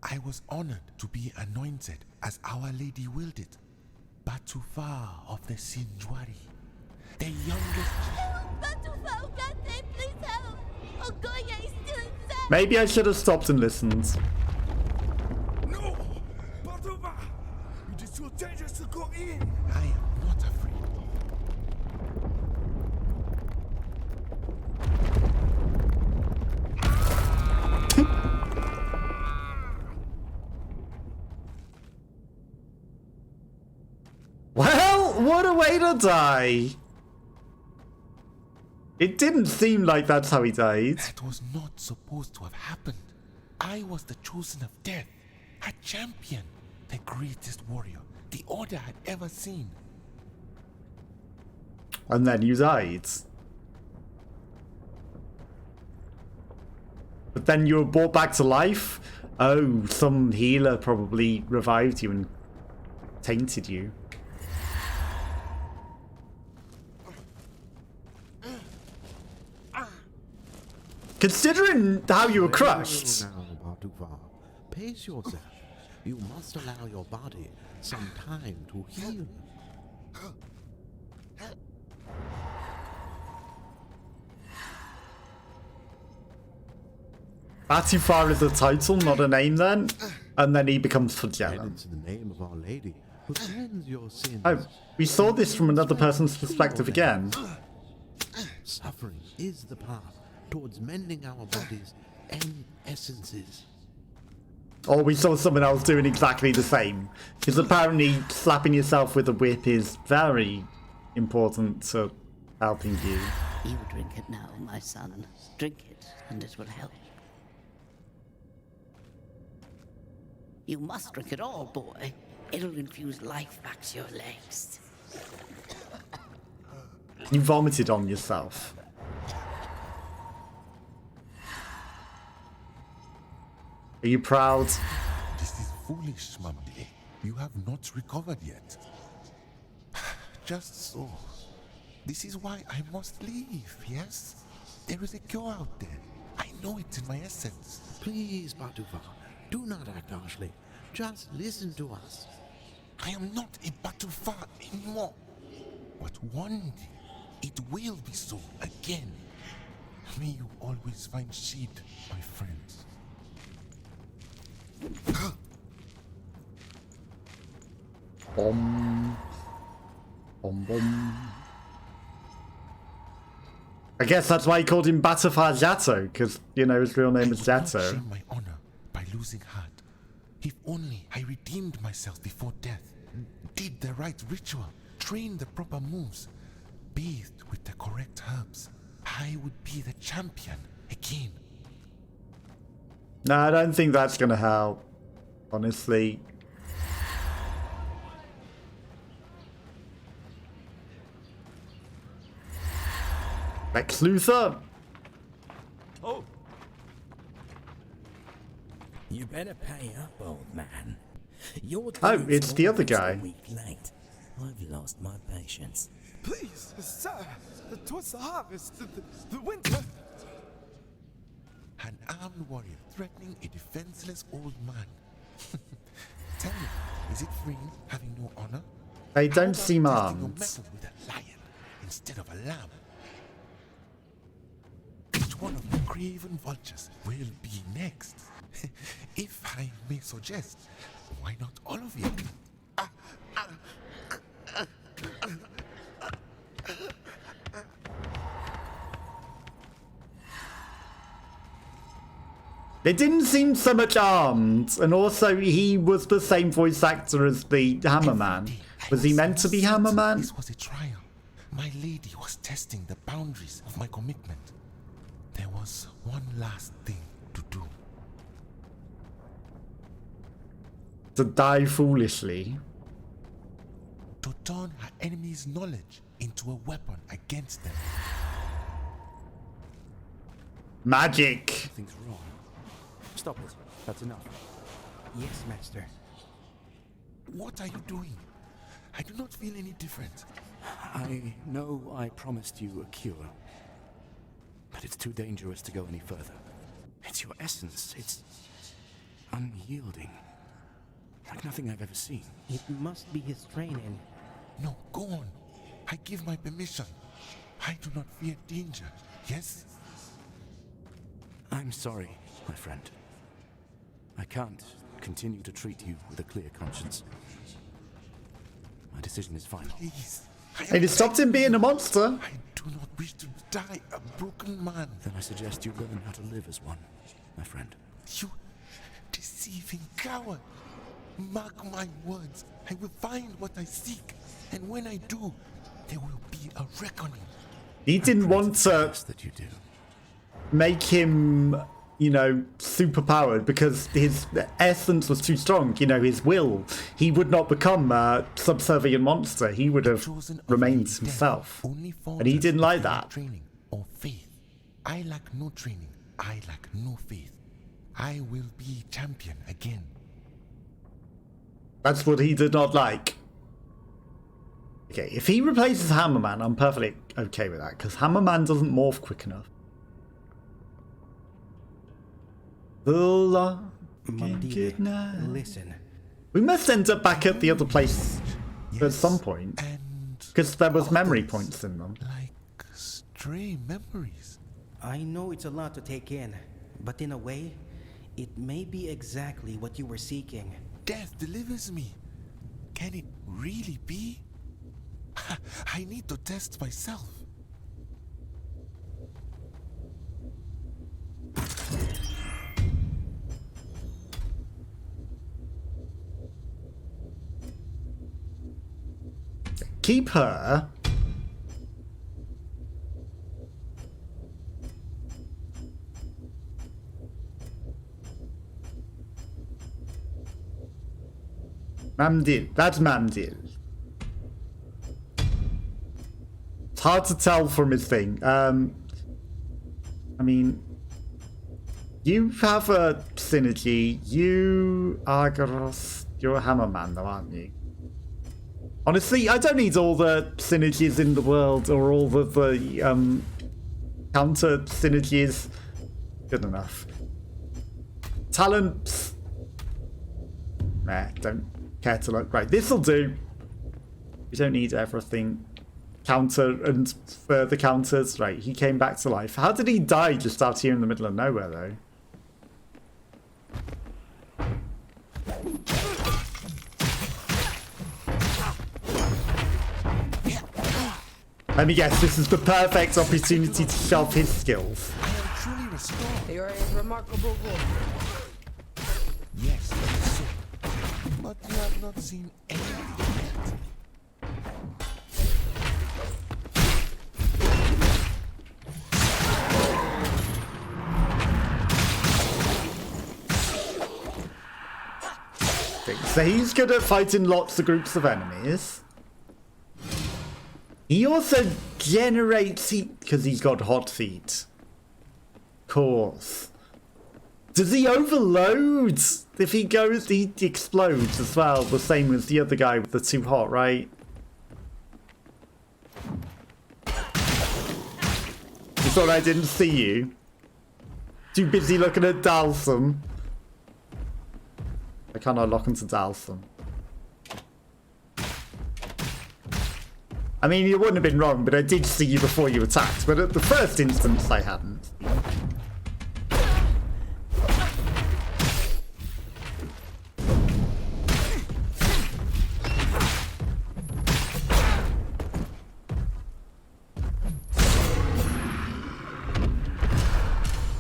I was honored to be anointed as Our Lady willed it. Batufa of the Sinjuari. The youngest... Batufa, Ugate, please help. Ogoya is still inside. Maybe I should have stopped and listened. No! Batufa! It is too dangerous to go in! I am not afraid. what a way to die! It didn't seem like that's how he died. That was not supposed to have happened. I was the chosen of death, a champion, the greatest warrior the Order had ever seen. And then you died. But then you were brought back to life? Oh, some healer probably revived you and tainted you. Considering how you were crushed. Now, Bartuva, pace yourself. You must allow your body some time to heal. Batifar is a title, not a name then? And then he becomes Fajela. Penance in the name of Our Lady, who cleanse your sins. Oh, we saw this from another person's perspective again. Suffering is the path towards mending our bodies and essences. Or we saw someone else doing exactly the same. Because apparently slapping yourself with a whip is very important to helping you. You drink it now, my son. Drink it, and it will help. You must drink it all, boy. It'll infuse life back to your legs. You vomited on yourself. Are you proud? This is foolish, Mamdi. You have not recovered yet. Just so. This is why I must leave, yes? There is a cure out there. I know it in my essence. Please, Bartuva, do not act harshly. Just listen to us. I am not a Batufa anymore. But one day, it will be so again. May you always find shade, my friends. Bom. Bom bom. I guess that's why he called him Batafar Jato, because, you know, his real name is Jato. Shame my honor by losing heart. If only I redeemed myself before death, did the right ritual, trained the proper moves, bathed with the correct herbs, I would be the champion again. No, I don't think that's gonna help, honestly. Lex Luthor? Oh. You better pay up, old man. Your Oh, it's the other guy. A week late. I've lost my patience. Please, sir. Towards the harvest, the winter. An armed warrior threatening a defenseless old man. Tell me, is it freeing having no honor? They don't seem Your armed. metal with a lion instead of a lamb. Which one of the craven vultures will be next? If I may suggest, why not all of you? They didn't seem so much armed, and also he was the same voice actor as the Hammerman. Was he meant to be Hammerman? This was a trial. My lady was testing the boundaries of my commitment. There was one last thing to do. To die foolishly. To turn her enemy's knowledge into a weapon against them. Magic. Something's wrong. Stop it. That's enough. Yes, Master. What are you doing? I do not feel any different. I know I promised you a cure, but it's too dangerous to go any further. It's your essence. It's unyielding. Like nothing I've ever seen. It must be his training. No, go on. I give my permission. I do not fear danger, yes? I'm sorry, my friend. I can't continue to treat you with a clear conscience. My decision is final. Please. And it stopped him being a monster. I do not wish to die a broken man. Then I suggest you learn how to live as one, my friend. You deceiving coward. Mark my words. I will find what I seek. And when I do, there will be a reckoning. He didn't want to make him, you know, superpowered because his essence was too strong. You know, his will. He would not become a subservient monster. He would have remained himself. And he didn't like that. Training or faith. I lack no training. I lack no faith. I will be champion again. That's what he did not like. Okay, if he replaces Hammerman, I'm perfectly okay with that, because Hammerman doesn't morph quick enough. Mandile, listen. We must end up back at the other place at some point, because there was memory points in them. Like stray memories. I know it's a lot to take in, but in a way, it may be exactly what you were seeking. Death delivers me. Can it really be? I need to test myself. Keep her. Mamdil. That's Mamdil. It's hard to tell from his thing. I mean, you have a synergy. You are you're a Hammerman, though, aren't you? Honestly, I don't need all the synergies in the world or all of the counter synergies. Good enough. Talents. Nah, don't care to look. Right, this'll do. We don't need everything. Counter and further counters. Right, he came back to life. How did he die just out here in the middle of nowhere, though? Let me guess, this is the perfect opportunity to show off his skills. You're a remarkable boy. Yes, so. But you have not seen anything yet. So he's good at fighting lots of groups of enemies. He also generates heat because he's got hot feet. Of course. Does he overload? If he goes, he explodes as well. The same as the other guy with the too hot, right? You thought I didn't see you? Too busy looking at Dalsum. I cannot lock into Dalsum. I mean, you wouldn't have been wrong, but I did see you before you attacked. But at the first instance, I hadn't.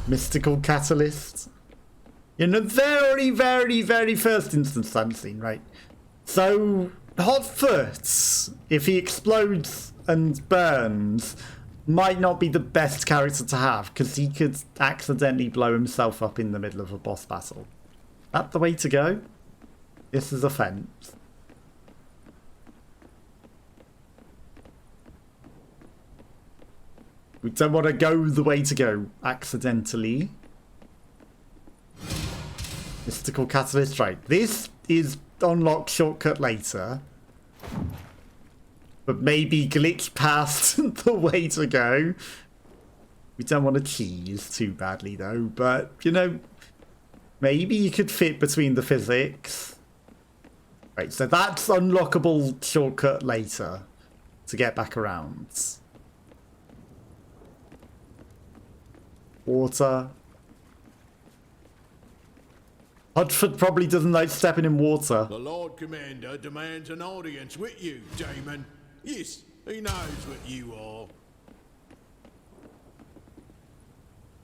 Mystical Catalyst. In the very, very, very first instance I'm seeing, right? So, Hotfoot, if he explodes and burns, might not be the best character to have, because he could accidentally blow himself up in the middle of a boss battle. That the way to go? This is a fence. We don't want to go the way to go accidentally. Mystical Catalyst, right. This is unlock shortcut later. But maybe glitch past the way to go. We don't want to cheese too badly though, but you know, maybe you could fit between the physics. Right, so that's unlockable shortcut later to get back around. Water. Hotfoot probably doesn't like stepping in water. The Lord Commander demands an audience with you, Damon. Yes, he knows what you are.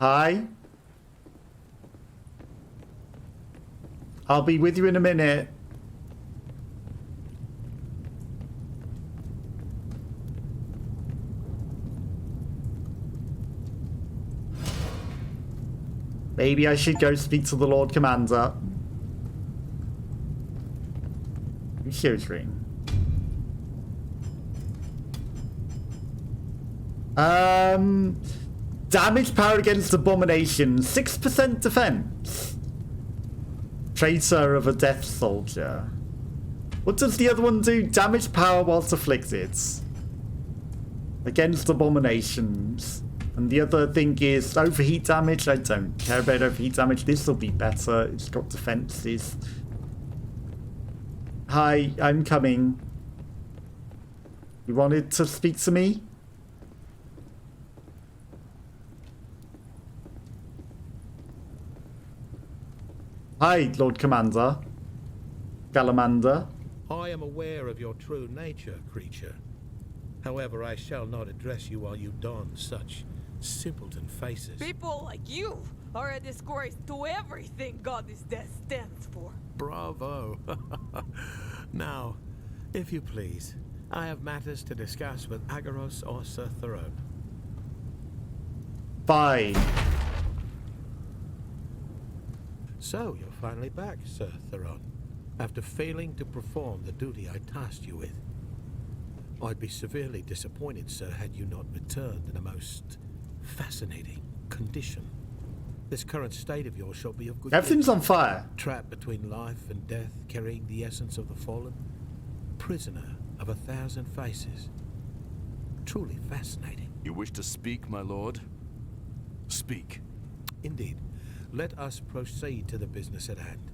Hi. I'll be with you in a minute. Maybe I should go speak to the Lord Commander. Shows ring. Damage power against abomination, 6% defense. Traitor of a death soldier. What does the other one do? Damage power whilst afflicted. Against abominations. And the other thing is overheat damage. I don't care about overheat damage. This will be better. It's got defenses. Hi, I'm coming. You wanted to speak to me? Hi, Lord Commander. Galamander. I am aware of your true nature, creature. However, I shall not address you while you don such simpleton faces. People like you are a disgrace to everything Goddess Death stands for. Bravo. Now, if you please, I have matters to discuss with Agaros or Sir Theron. Fine. So, you're finally back, Sir Theron, after failing to perform the duty I tasked you with. I'd be severely disappointed, sir, had you not returned in a most fascinating condition. This current state of yours shall be of good. Everything's on fire. Trapped between life and death, carrying the essence of the fallen. Prisoner of 1,000 faces. Truly fascinating. You wish to speak, my lord? Speak. Indeed. Let us proceed to the business at hand.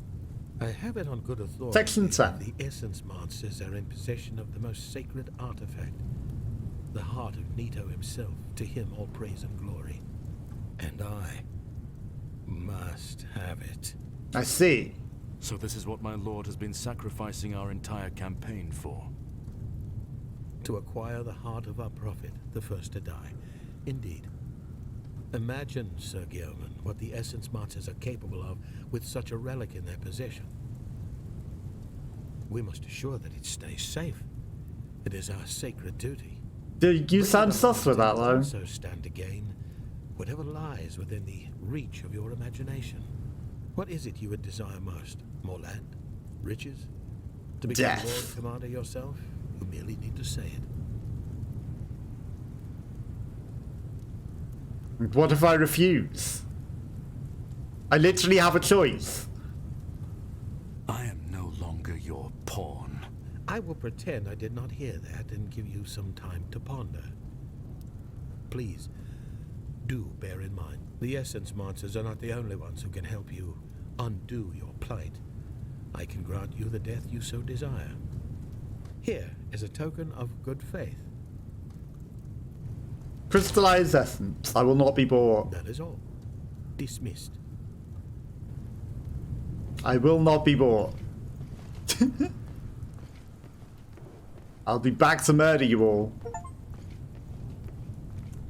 I have it on good authority. Section 10. The essence monsters are in possession of the most sacred artifact. The heart of Nito himself. To him all praise and glory. And I must have it. I see. So this is what my lord has been sacrificing our entire campaign for. To acquire the heart of our prophet, the first to die. Indeed. Imagine, Sir Guilman, what the essence monsters are capable of with such a relic in their possession. We must assure that it stays safe. It is our sacred duty. Do you sound sus with that, though? So stand to gain whatever lies within the reach of your imagination. What is it you would desire most? More land? Riches? To become Death. Lord Commander yourself? You merely need to say it. What if I refuse? I literally have a choice. I am no longer your pawn. I will pretend I did not hear that and give you some time to ponder. Please, do bear in mind, the essence monsters are not the only ones who can help you undo your plight. I can grant you the death you so desire. Here is a token of good faith. Crystallized essence. I will not be bought. That is all. Dismissed. I will not be bought. I'll be back to murder you all.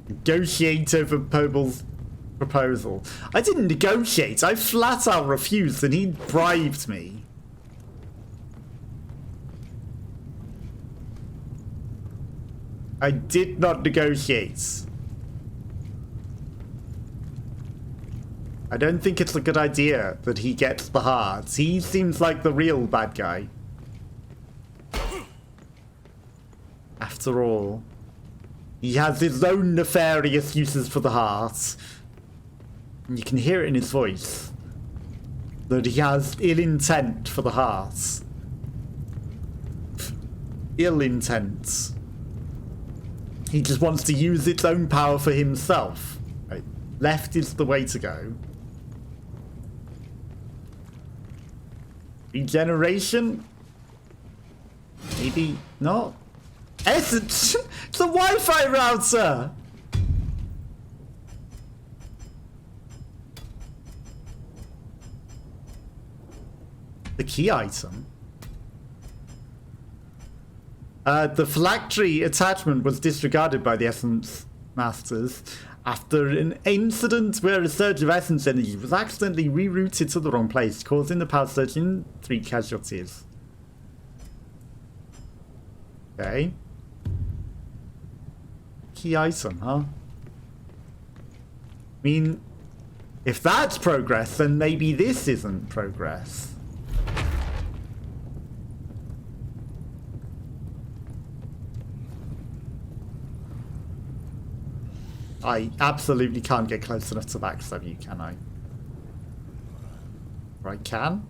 Negotiate over Poble's proposal. I didn't negotiate. I flat out refused and he bribed me. I did not negotiate. I don't think it's a good idea that he gets the heart. He seems like the real bad guy. After all, he has his own nefarious uses for the heart. And you can hear it in his voice that he has ill intent for the heart. Ill intent. He just wants to use its own power for himself. Right. Left is the way to go. Regeneration? Maybe not. Essence! It's a Wi-Fi router! The key item? The phylactery attachment was disregarded by the Essence Masters after an incident where a surge of Essence energy was accidentally rerouted to the wrong place, causing the power surge in 3 casualties. Okay. Key item, huh? I mean, If that's progress, then maybe this isn't progress. I absolutely can't get close enough to backstab you, can I? Or I can?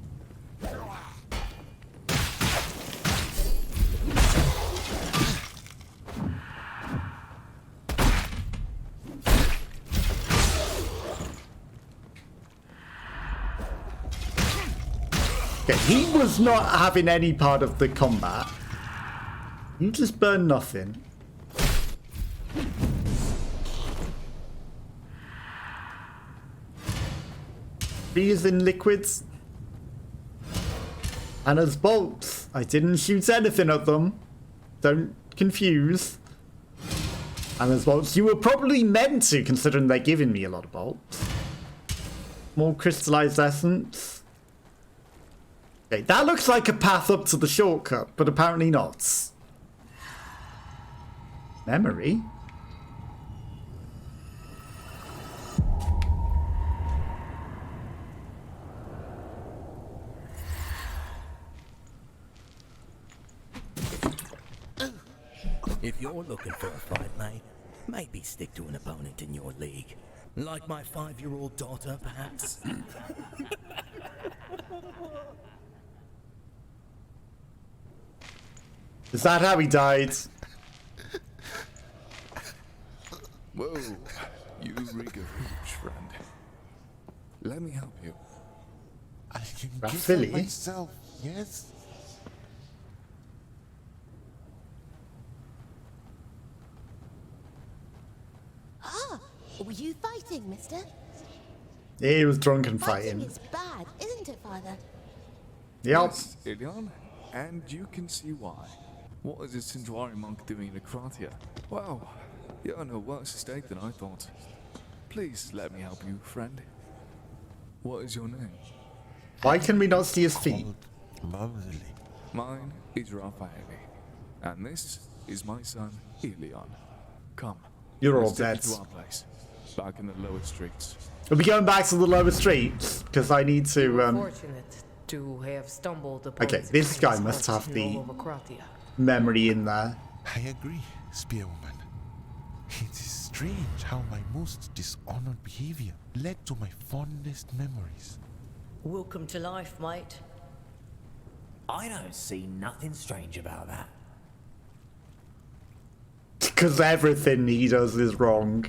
Okay, he was not having any part of the combat. You just burn nothing. These in liquids. And as bolts, I didn't shoot anything at them. Don't confuse. And as bolts, you were probably meant to, considering they're giving me a lot of bolts. More crystallized essence. Okay, that looks like a path up to the shortcut, but apparently not. Memory? If you're looking for a fight, mate, maybe stick to an opponent in your league. Like my 5-year-old daughter, perhaps? Is that how he died? Whoa, you reek of hooch, friend. Let me help you. I can Raffili? give it myself, yes? Ah, were you fighting, mister? He was drunk and Fighting fighting. is bad, isn't it, father? Yep. Yes, Ilion, and you can see why. What is a Centauri monk doing in Akratia? Well, you're in a worse state than I thought. Please let me help you, friend. What is your name? Why can we not see his feet? Mine is Raphaeli, and this is my son, Ilion. Come. You're all let's take dead. you to our place, back in the lower streets. We'll be going back to the lower streets, because I need to, Fortunate to have stumbled upon okay, this guy must have the memory in there. I agree, Spearwoman. It is strange how my most dishonored behavior led to my fondest memories. Welcome to life, mate. I don't see nothing strange about that. Because everything he does is wrong.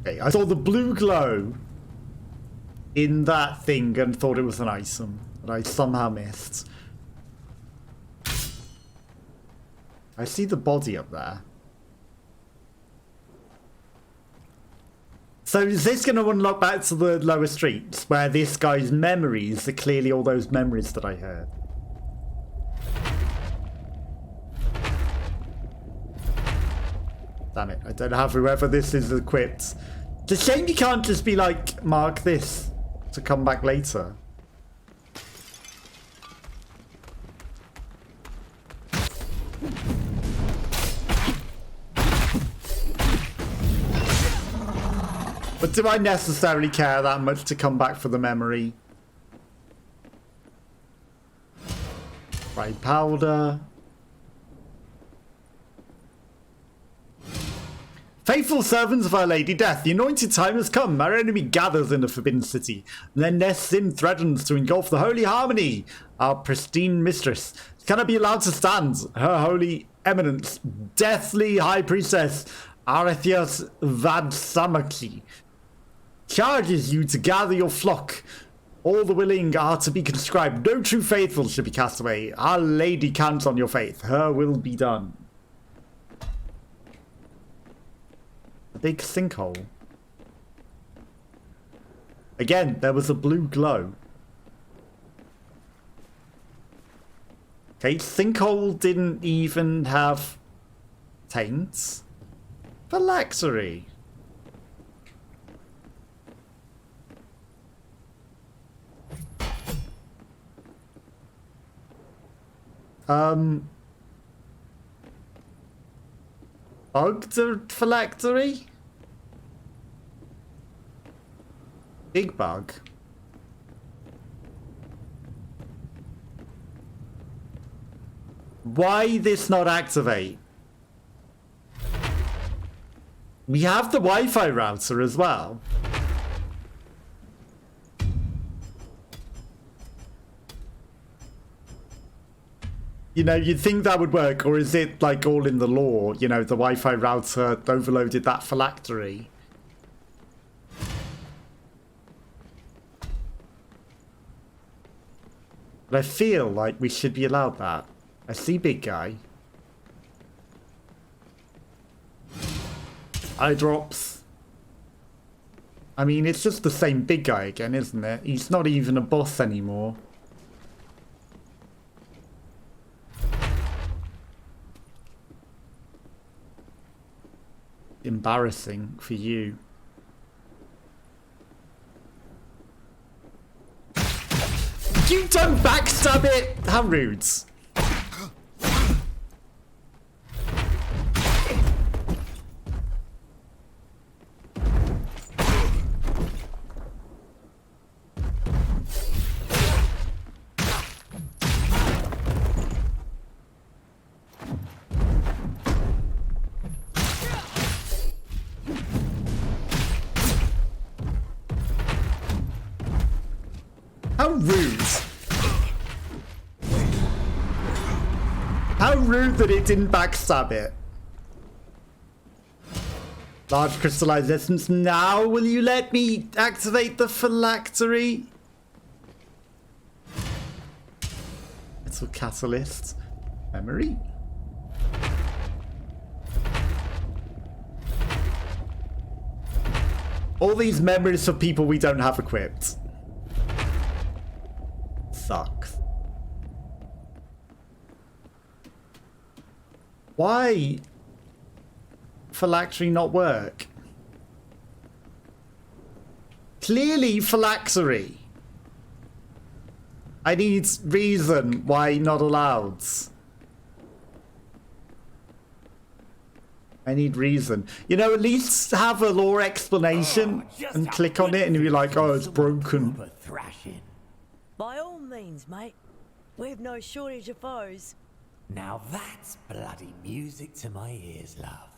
Okay, I saw the blue glow in that thing and thought it was an item, but I somehow missed. I see the body up there. So is this going to unlock back to the lower streets, where this guy's memories are clearly all those memories that I heard? Damn it, I don't have whoever this is equipped. It's a shame you can't just be like, mark this to come back later. But do I necessarily care that much to come back for the memory? Right, powder. Faithful servants of Our Lady Death, the anointed time has come. Our enemy gathers in the Forbidden City. And their nest sin threatens to engulf the Holy Harmony, our pristine mistress. Cannot be allowed to stand. Her Holy Eminence, Deathly High Priestess, Arethias Vadsamaki, charges you to gather your flock. All the willing are to be conscribed. No true faithful should be cast away. Our Lady counts on your faith. Her will be done. A big sinkhole. Again, there was a blue glow. Okay, sinkhole didn't even have taints. Phylactery. Bugged a phylactery? Big bug. Why this not activate? We have the Wi-Fi router as well. You know, you'd think that would work, or is it like all in the lore? You know, the Wi-Fi router overloaded that phylactery. But I feel like we should be allowed that. I see big guy. Eye drops. I mean, it's just the same big guy again, isn't it? He's not even a boss anymore. Embarrassing for you. You don't backstab it! How rude. How rude. How rude that it didn't backstab it. Large crystallized essence. Now will you let me activate the phylactery? Metal catalyst. Memory. All these memories for people we don't have equipped. Sucks. Why phylactery not work? Clearly phylactery. I need reason why not allowed. I need reason. You know, at least have a lore explanation and click on it and you'll be like, oh, it's broken. By all means, mate. We've no shortage of foes. Now that's bloody music to my ears, love.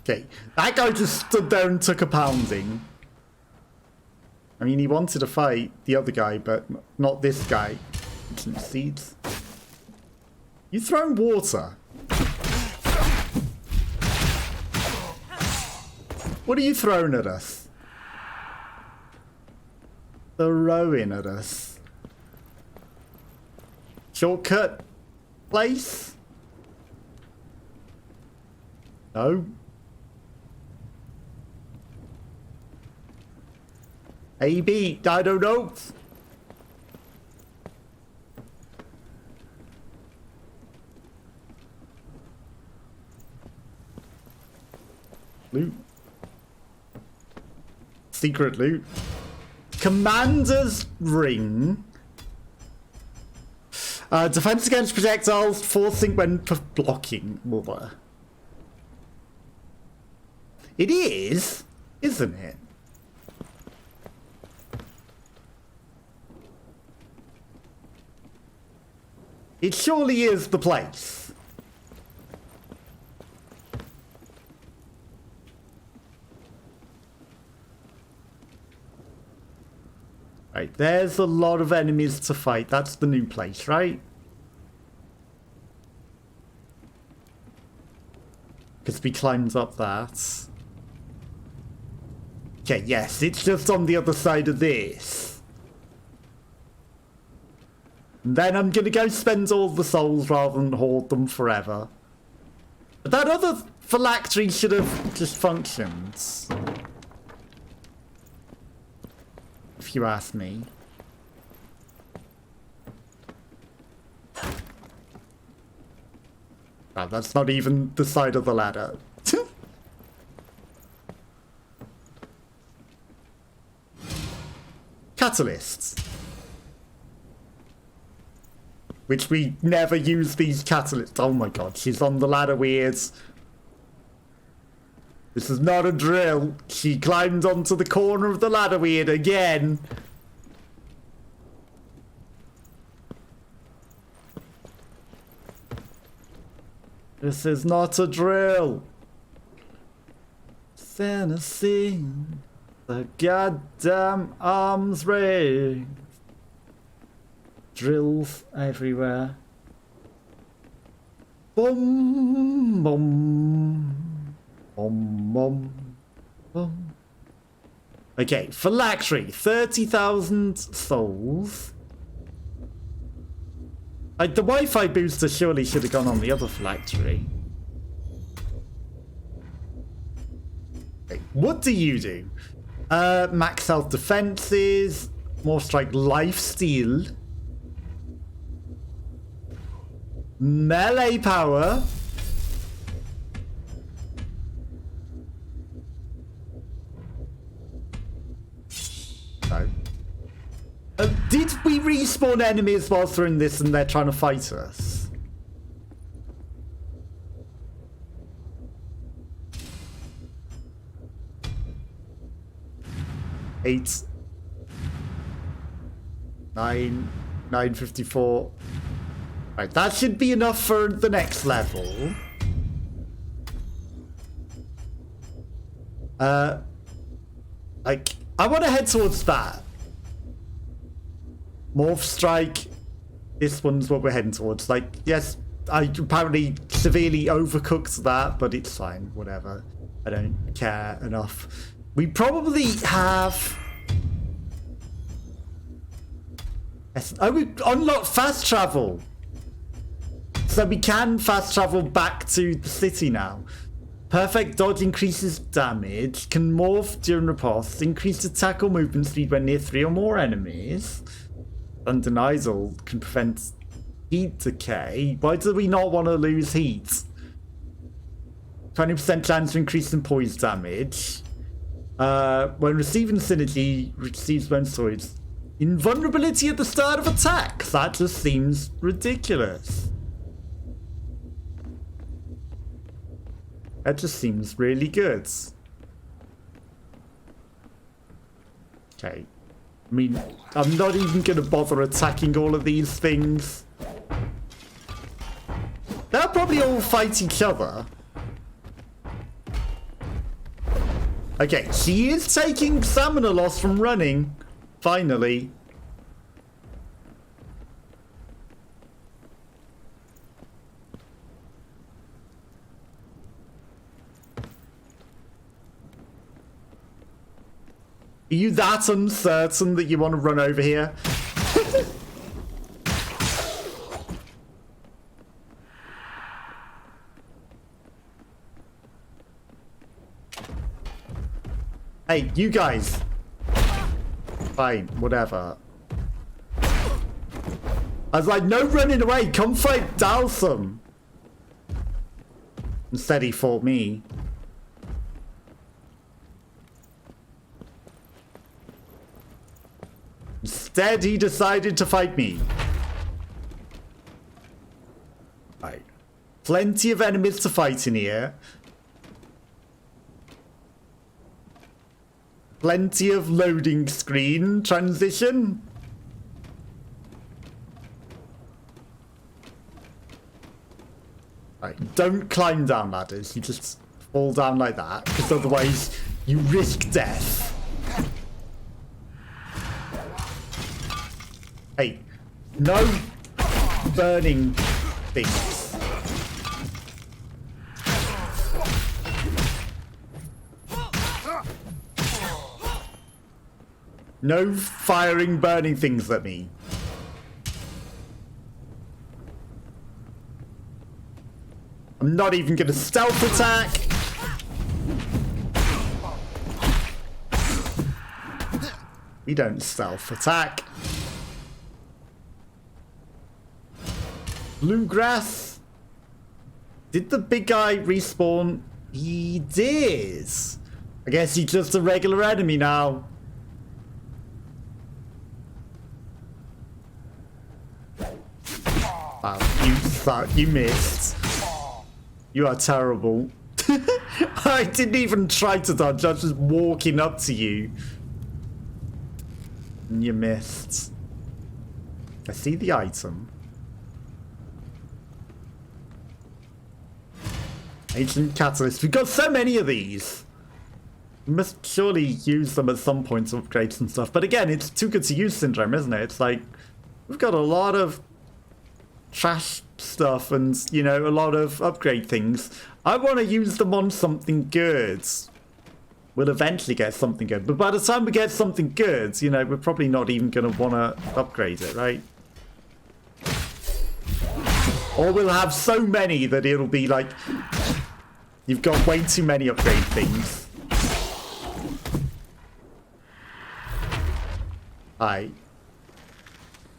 Okay, that guy just stood there and took a pounding. I mean, he wanted to fight the other guy, but not this guy. Some seeds. You throwing water? What are you throwing at us? Throwing at us. Shortcut place? No. AB, I don't know. Loot. Secret loot. Commander's ring. Defense against projectiles, forcing when blocking. It is, isn't it? It surely is the place. Right, there's a lot of enemies to fight. That's the new place, right? Because we climbed up that. Okay, yes, it's just on the other side of this. And then I'm gonna go spend all the souls rather than hoard them forever. But that other phylactery should have just functioned. if you ask me. Oh, that's not even the side of the ladder. Catalysts. Which we never use these catalysts. Oh my god, she's on the ladder weird. This is not a drill. She climbed onto the corner of the ladder weird again. This is not a drill. Tennessee, the goddamn arms race. Drills everywhere. Boom, boom, boom, boom, boom. Okay, phylactery, 30,000 souls. Like, the Wi-Fi booster surely should have gone on the other phylactery. Okay, what do you do? Max health defenses, more strike lifesteal, melee power, no. Did we respawn enemies whilst we're in this and they're trying to fight us? Eight. 954. Right, that should be enough for the next level. Like, I want to head towards that. Morph strike. This one's what we're heading towards. Like, yes, I apparently severely overcooked that, but it's fine. Whatever. I don't care enough. We probably have... Oh, we unlocked fast travel. So we can fast travel back to the city now. Perfect dodge increases damage. Can morph during riposte. Increased attack or movement speed when near 3 or more enemies. Undeniable can prevent heat decay. Why do we not want to lose heat? 20% chance to increase in poise damage. When receiving synergy, receives bonus toys. Invulnerability at the start of attack. That just seems ridiculous. That just seems really good. Okay. I mean, I'm not even going to bother attacking all of these things. They'll probably all fight each other. Okay, she is taking stamina loss from running. Finally. Are you that uncertain that you want to run over here? Hey, you guys. Fine, whatever. I was like, no running away. Come fight Dalsum. Instead, he fought me. Instead, he decided to fight me. Right. Plenty of enemies to fight in here. Plenty of loading screen transition. Right, don't climb down ladders. You just fall down like that, because otherwise you risk death. Hey, no burning things. No firing burning things at me. I'm not even gonna stealth attack. We don't self-attack. Bluegrass. Did the big guy respawn? He did. I guess he's just a regular enemy now. Wow, you suck. You missed. You are terrible. I didn't even try to dodge. I was just walking up to you. And you missed. I see the item. Ancient Catalyst. We've got so many of these. We must surely use them at some point to upgrade some stuff. But again, it's too good to use syndrome, isn't it? It's like, we've got a lot of trash stuff and, you know, a lot of upgrade things. I want to use them on something good. We'll eventually get something good. But by the time we get something good, you know, we're probably not even going to want to upgrade it, right? Or we'll have so many that it'll be like, you've got way too many upgrade things. Aye.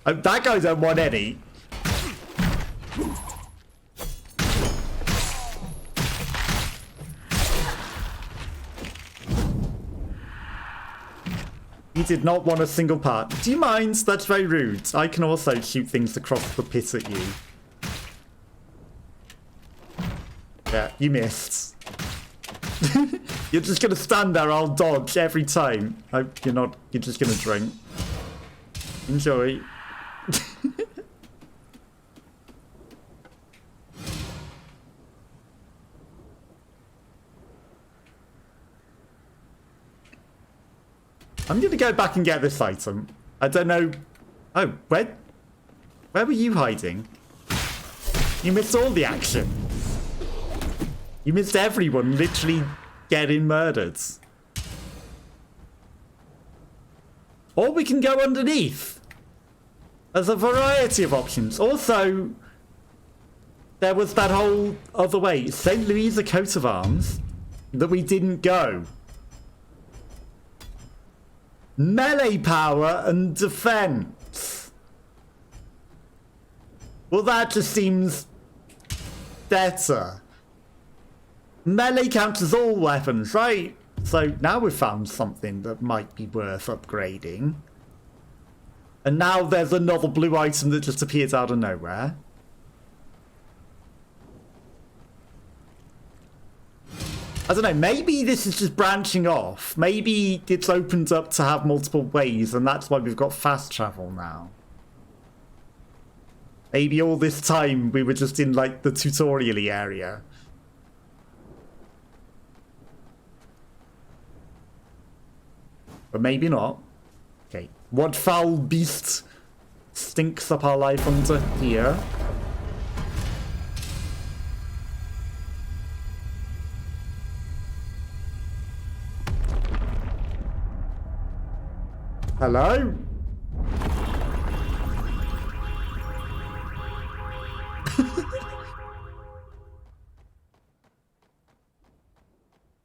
Oh, that guy don't want any. He did not want a single part. Do you mind? That's very rude. I can also shoot things across the pit at you. Yeah, you missed. You're just gonna stand there, I'll dodge every time. Hope you're not, you're just gonna drink. Enjoy. I'm gonna go back and get this item. I don't know. Oh, where were you hiding? You missed all the action. You missed everyone literally getting murdered. Or we can go underneath. There's a variety of options. Also, there was that whole other way, St. Louisa coat of arms, that we didn't go. Melee power and defense. Well, that just seems better. Melee counts as all weapons, right? So now we've found something that might be worth upgrading. And now there's another blue item that just appears out of nowhere. I don't know, maybe this is just branching off. Maybe it's opened up to have multiple ways and that's why we've got fast travel now. Maybe all this time we were just in like the tutorial-y area. But maybe not. Okay, what foul beast stinks up our life under here? Hello?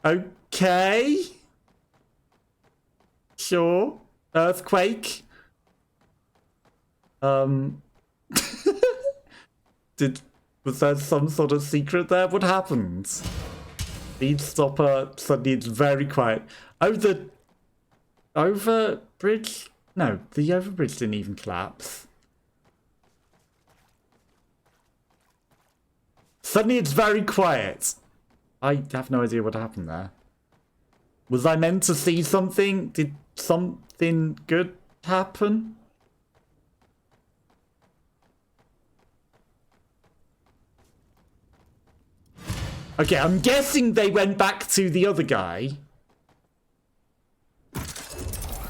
Okay. Sure. Earthquake. Was there some sort of secret there? What happened? Speed stopper, suddenly it's very quiet. Oh, the overbridge? No, the overbridge didn't even collapse. Suddenly it's very quiet. I have no idea what happened there. Was I meant to see something? Did something good happen? Okay, I'm guessing they went back to the other guy.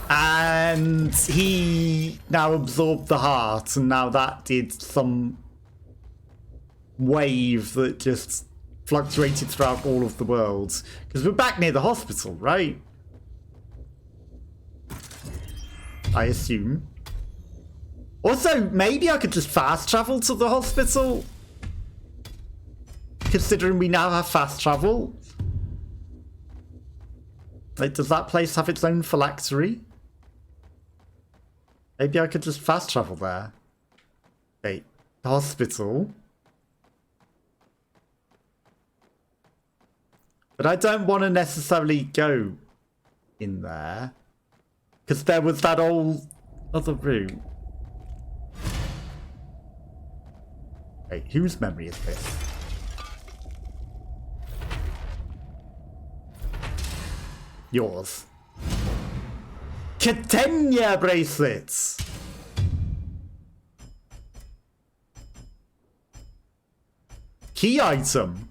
And he now absorbed the heart, and now that did some wave that just fluctuated throughout all of the world. Because we're back near the hospital, right? I assume. Also, maybe I could just fast travel to the hospital. Considering we now have fast travel. Like, does that place have its own phylactery? Maybe I could just fast travel there. Okay, hospital. But I don't want to necessarily go in there. Because there was that old other room. Wait, whose memory is this? Yours. Catania bracelets! Key item.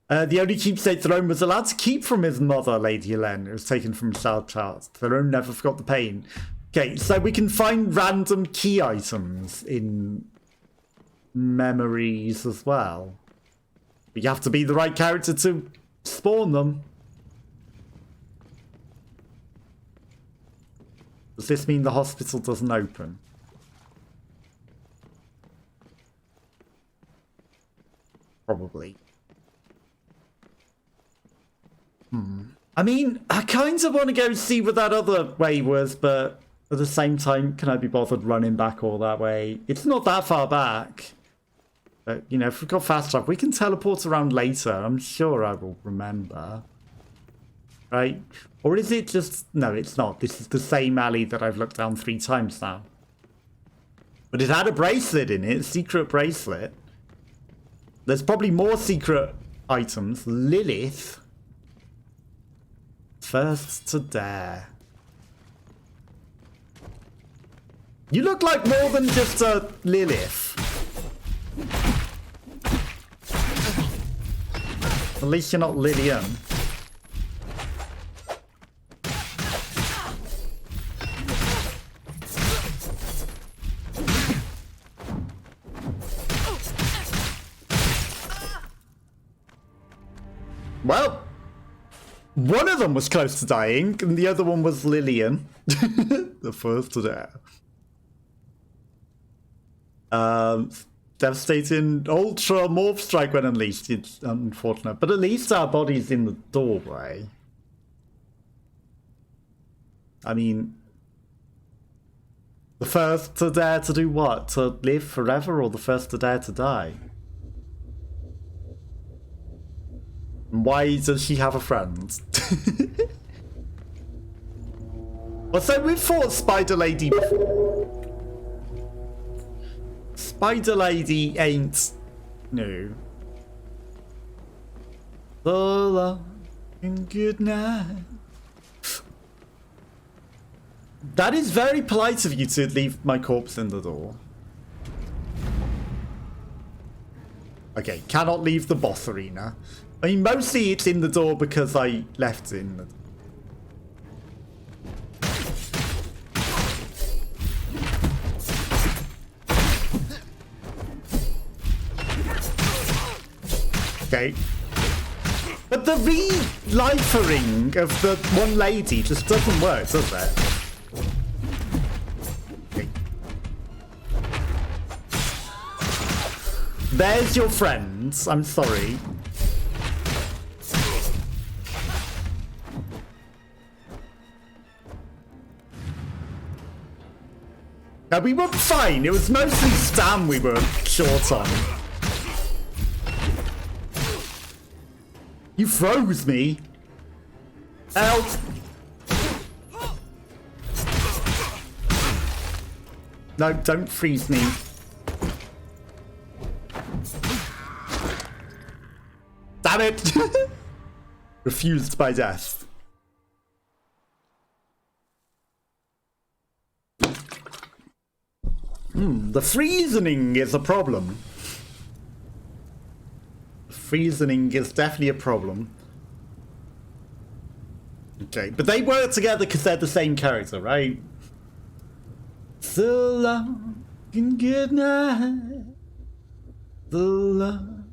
The only keepsake Throne was allowed to keep from his mother, Lady Helene. It was taken from Child Charles. Throne never forgot the pain. Okay, so we can find random key items in memories as well. But you have to be the right character to spawn them. Does this mean the hospital doesn't open? Probably. I mean, I kind of want to go see what that other way was, but at the same time, can I be bothered running back all that way? It's not that far back. But, you know, if we've got fast travel, we can teleport around later. I'm sure I will remember. Right? Or is it just... No, it's not. This is the same alley that I've looked down 3 times now. But it had a bracelet in it. A secret bracelet. There's probably more secret items. Lilith. First to dare. You look like more than just a Lilith. At least you're not Lillian. Well, one of them was close to dying, and the other one was Lillian. The first to dare. Devastating Ultra Morph Strike when unleashed. It's unfortunate, but at least our body's in the doorway. I mean, the first to dare to do what? To live forever, or the first to dare to die? Why does she have a friend? Well, so we've fought Spider Lady before. Spider Lady ain't new. So long and good night. That is very polite of you to leave my corpse in the door. Okay, cannot leave the boss arena. I mean, mostly it's in the door because I left it in the... Okay. But the re-lifering of the one lady just doesn't work, does it? Okay. There's your friends. I'm sorry. No, we were fine. It was mostly Stam we were short on. You froze me. Help. No, don't freeze me. Damn it. Refused by death. The freezing is a problem. Freezing is definitely a problem. Okay, but they work together because they're the same character, right? So long and good night. So long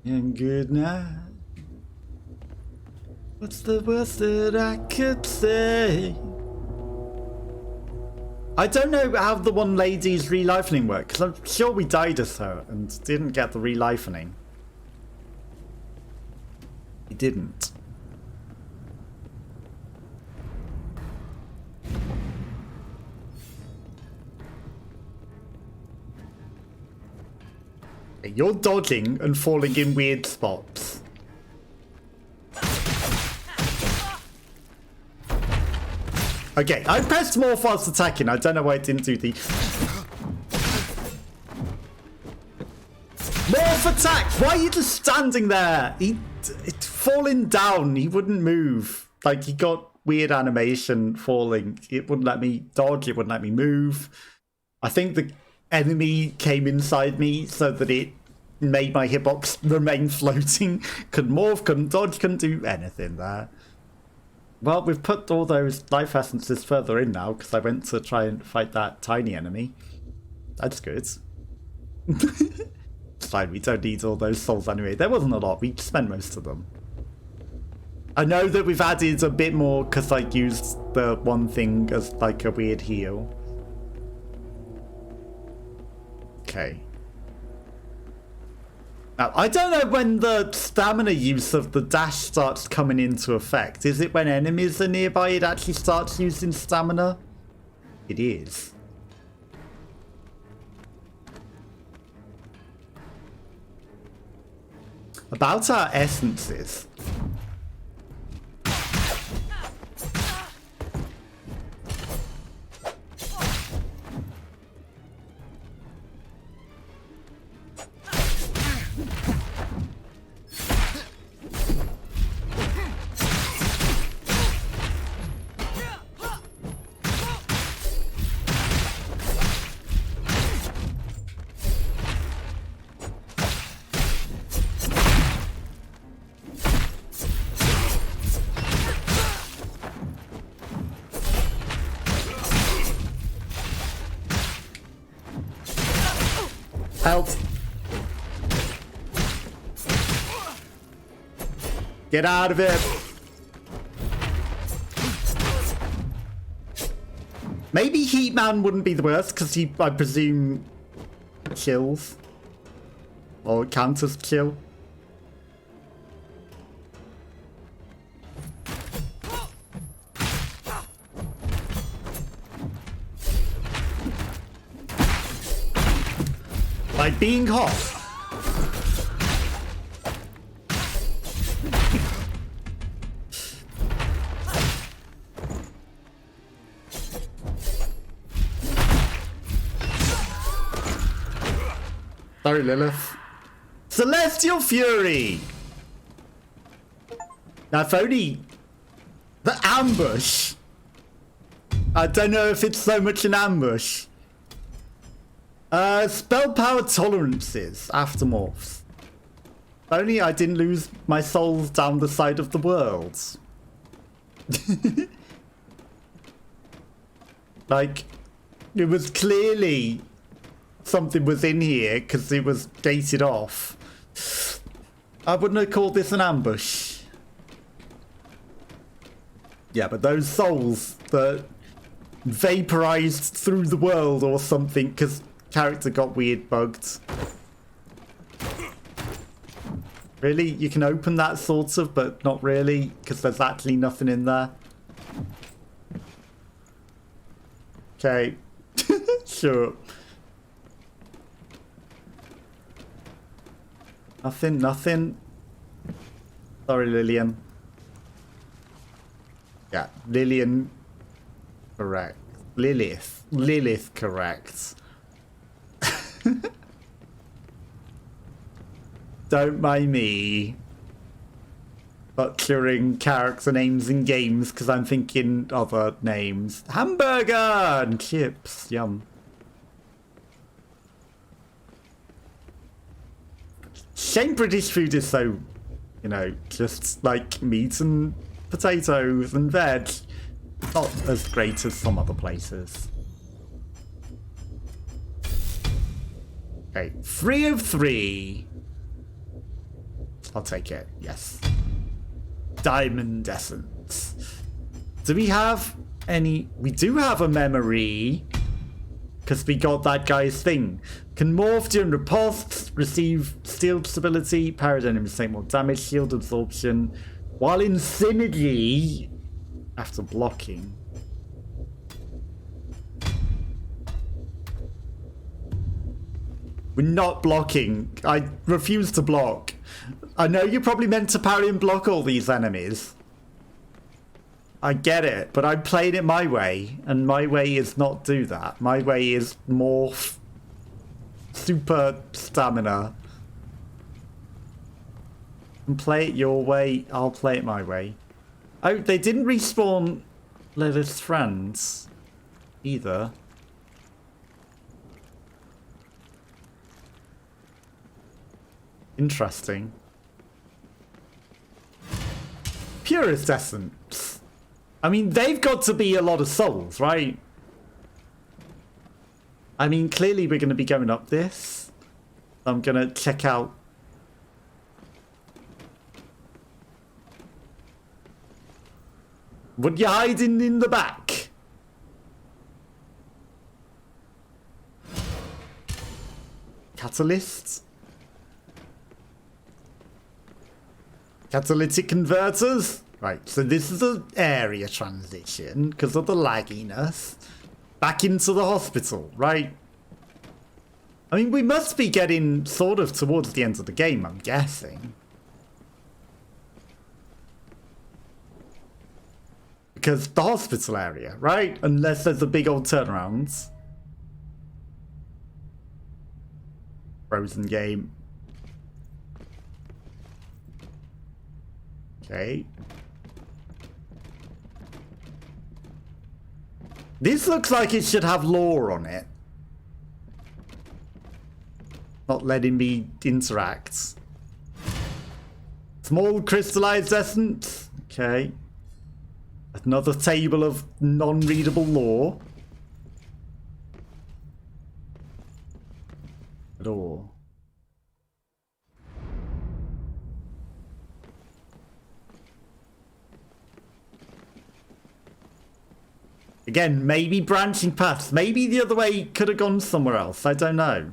and good night. What's the worst that I could say? I don't know how the one lady's re-lifening worked, because I'm sure we died as her and didn't get the re-lifening. We didn't. You're dodging and falling in weird spots. Okay, I pressed more fast attacking. I don't know why I didn't do the... Morph attack! Why are you just standing there? It's falling down. He wouldn't move. Like, he got weird animation falling. It wouldn't let me dodge. It wouldn't let me move. I think the enemy came inside me so that it made my hitbox remain floating. Couldn't morph, couldn't dodge, couldn't do anything there. Well, we've put all those life essences further in now because I went to try and fight that tiny enemy. That's good. It's fine, we don't need all those souls anyway. There wasn't a lot, we spent most of them. I know that we've added a bit more because I used the one thing as like a weird heal. Okay. Now, I don't know when the stamina use of the dash starts coming into effect. Is it when enemies are nearby it actually starts using stamina? It is. About our essences. Help. Get out of it. Maybe Heatman wouldn't be the worst because he, I presume, kills. Or counters kill. By being hot. Sorry, Lilith. Celestial Fury! Now, if only the ambush. I don't know if it's so much an ambush. Spell power tolerances, aftermorphs. Only I didn't lose my souls down the side of the world. Like, it was clearly something was in here because it was gated off. I wouldn't have called this an ambush. Yeah, but those souls that vaporized through the world or something because character got weird bugged. Really? You can open that sort of, but not really, because there's actually nothing in there. Okay. Sure. Nothing. Sorry, Lillian. Yeah, Lillian. Correct. Lilith, correct. Don't mind me butchering character names in games because I'm thinking other names. Hamburger and chips, yum. Shame British food is so, you know, just like meat and potatoes and veg. Not as great as some other places. Okay, 3 of 3. I'll take it, yes. Diamond Essence. Do we have any... We do have a memory. Because we got that guy's thing. Can morph during riposte, receive steel stability, parried enemies take more damage, shield absorption, while in synergy after blocking. We're not blocking. I refuse to block. I know you're probably meant to parry and block all these enemies. I get it, but I'm playing it my way, and my way is not do that. My way is morph, super stamina. And play it your way, I'll play it my way. Oh, they didn't respawn Lilith's friends either. Interesting. Purest essence. I mean, they've got to be a lot of souls, right? I mean, clearly we're going to be going up this. I'm going to check out. What you hiding in the back? Catalysts? Catalytic converters? Right, so this is an area transition because of the lagginess. Back into the hospital, right? I mean, we must be getting sort of towards the end of the game, I'm guessing. Because the hospital area, right? Unless there's a big old turnaround. Frozen game. Okay. This looks like it should have lore on it. Not letting me interact. Small crystallized essence. Okay. Another table of non-readable lore. At all. Again, maybe branching paths. Maybe the other way could have gone somewhere else. I don't know.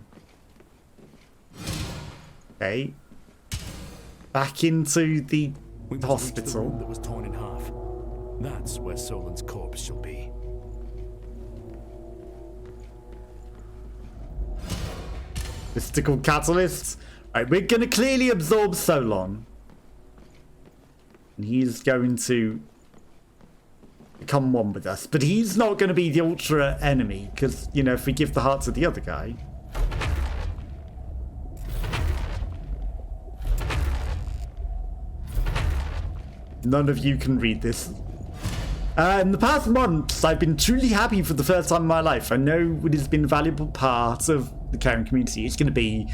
Okay. Back into the hospital. The room that was torn in half. That's where Solon's corpse shall be. Mystical catalyst. Right, we're going to clearly absorb Solon. And he's going to become one with us. But he's not going to be the ultra enemy. Because, you know, if we give the heart to the other guy. None of you can read this. In the past months, I've been truly happy for the first time in my life. I know it has been a valuable part of the caring community. It's going to be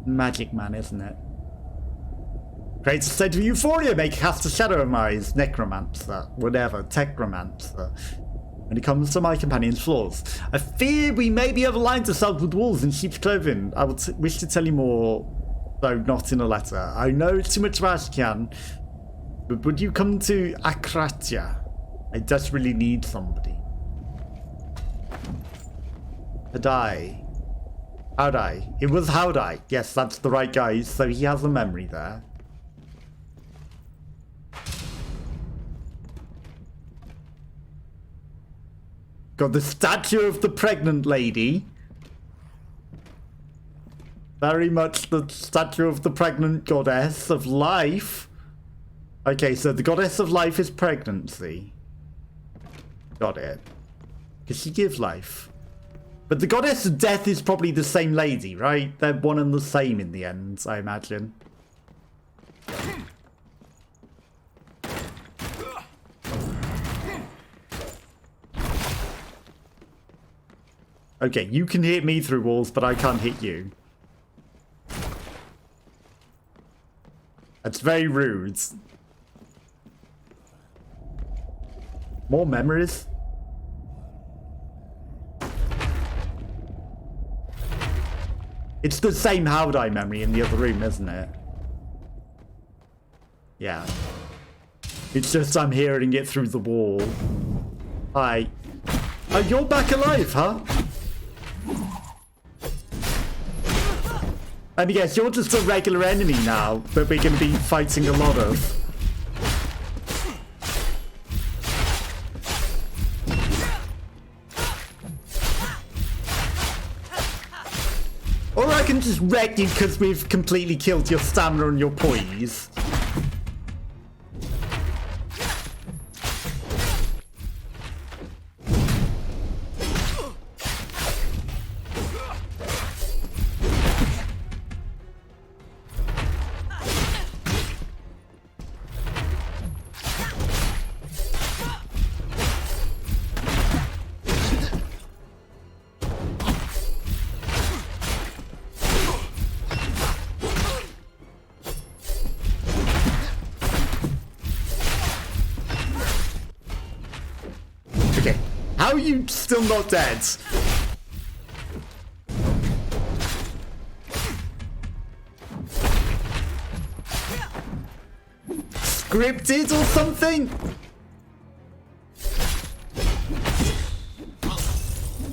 Magic Man, isn't it? Creates a state of euphoria, make cast a shadow of my eyes, necromancer, whatever, techromancer. When it comes to my companion's flaws, I fear we may be aligned ourselves with wolves in sheep's clothing. I would wish to tell you more, though not in a letter. I know it's too much of Ashkan. But would you come to Akratia? I desperately need somebody. Hadai. Howdai. It was Howdai. Yes, that's the right guy. So he has a memory there. Got the statue of the pregnant lady. Very much the statue of the pregnant goddess of life. Okay, so the goddess of life is pregnancy. Got it. Because she gives life. But the goddess of death is probably the same lady, right? They're one and the same in the end, I imagine. Okay, you can hit me through walls, but I can't hit you. That's very rude. More memories? It's the same Howdai memory in the other room, isn't it? Yeah. It's just I'm hearing it through the wall. Hi. Oh, you're back alive, huh? And yes, you're just a regular enemy now that we're going to be fighting a lot of. Or I can just wreck you because we've completely killed your stamina and your poise. How are you still not dead? Scripted or something?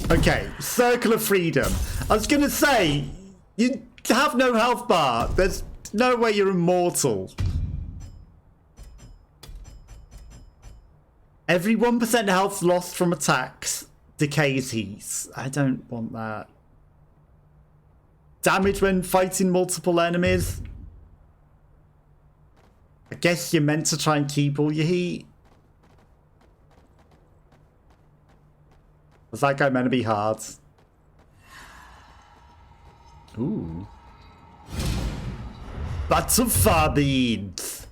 Okay, Circle of Freedom. I was gonna say, you have no health bar. There's no way you're immortal. Every 1% health lost from attacks decays heat. I don't want that. Damage when fighting multiple enemies. I guess you're meant to try and keep all your heat. Was that guy meant to be hard? Ooh. Butterfly beads.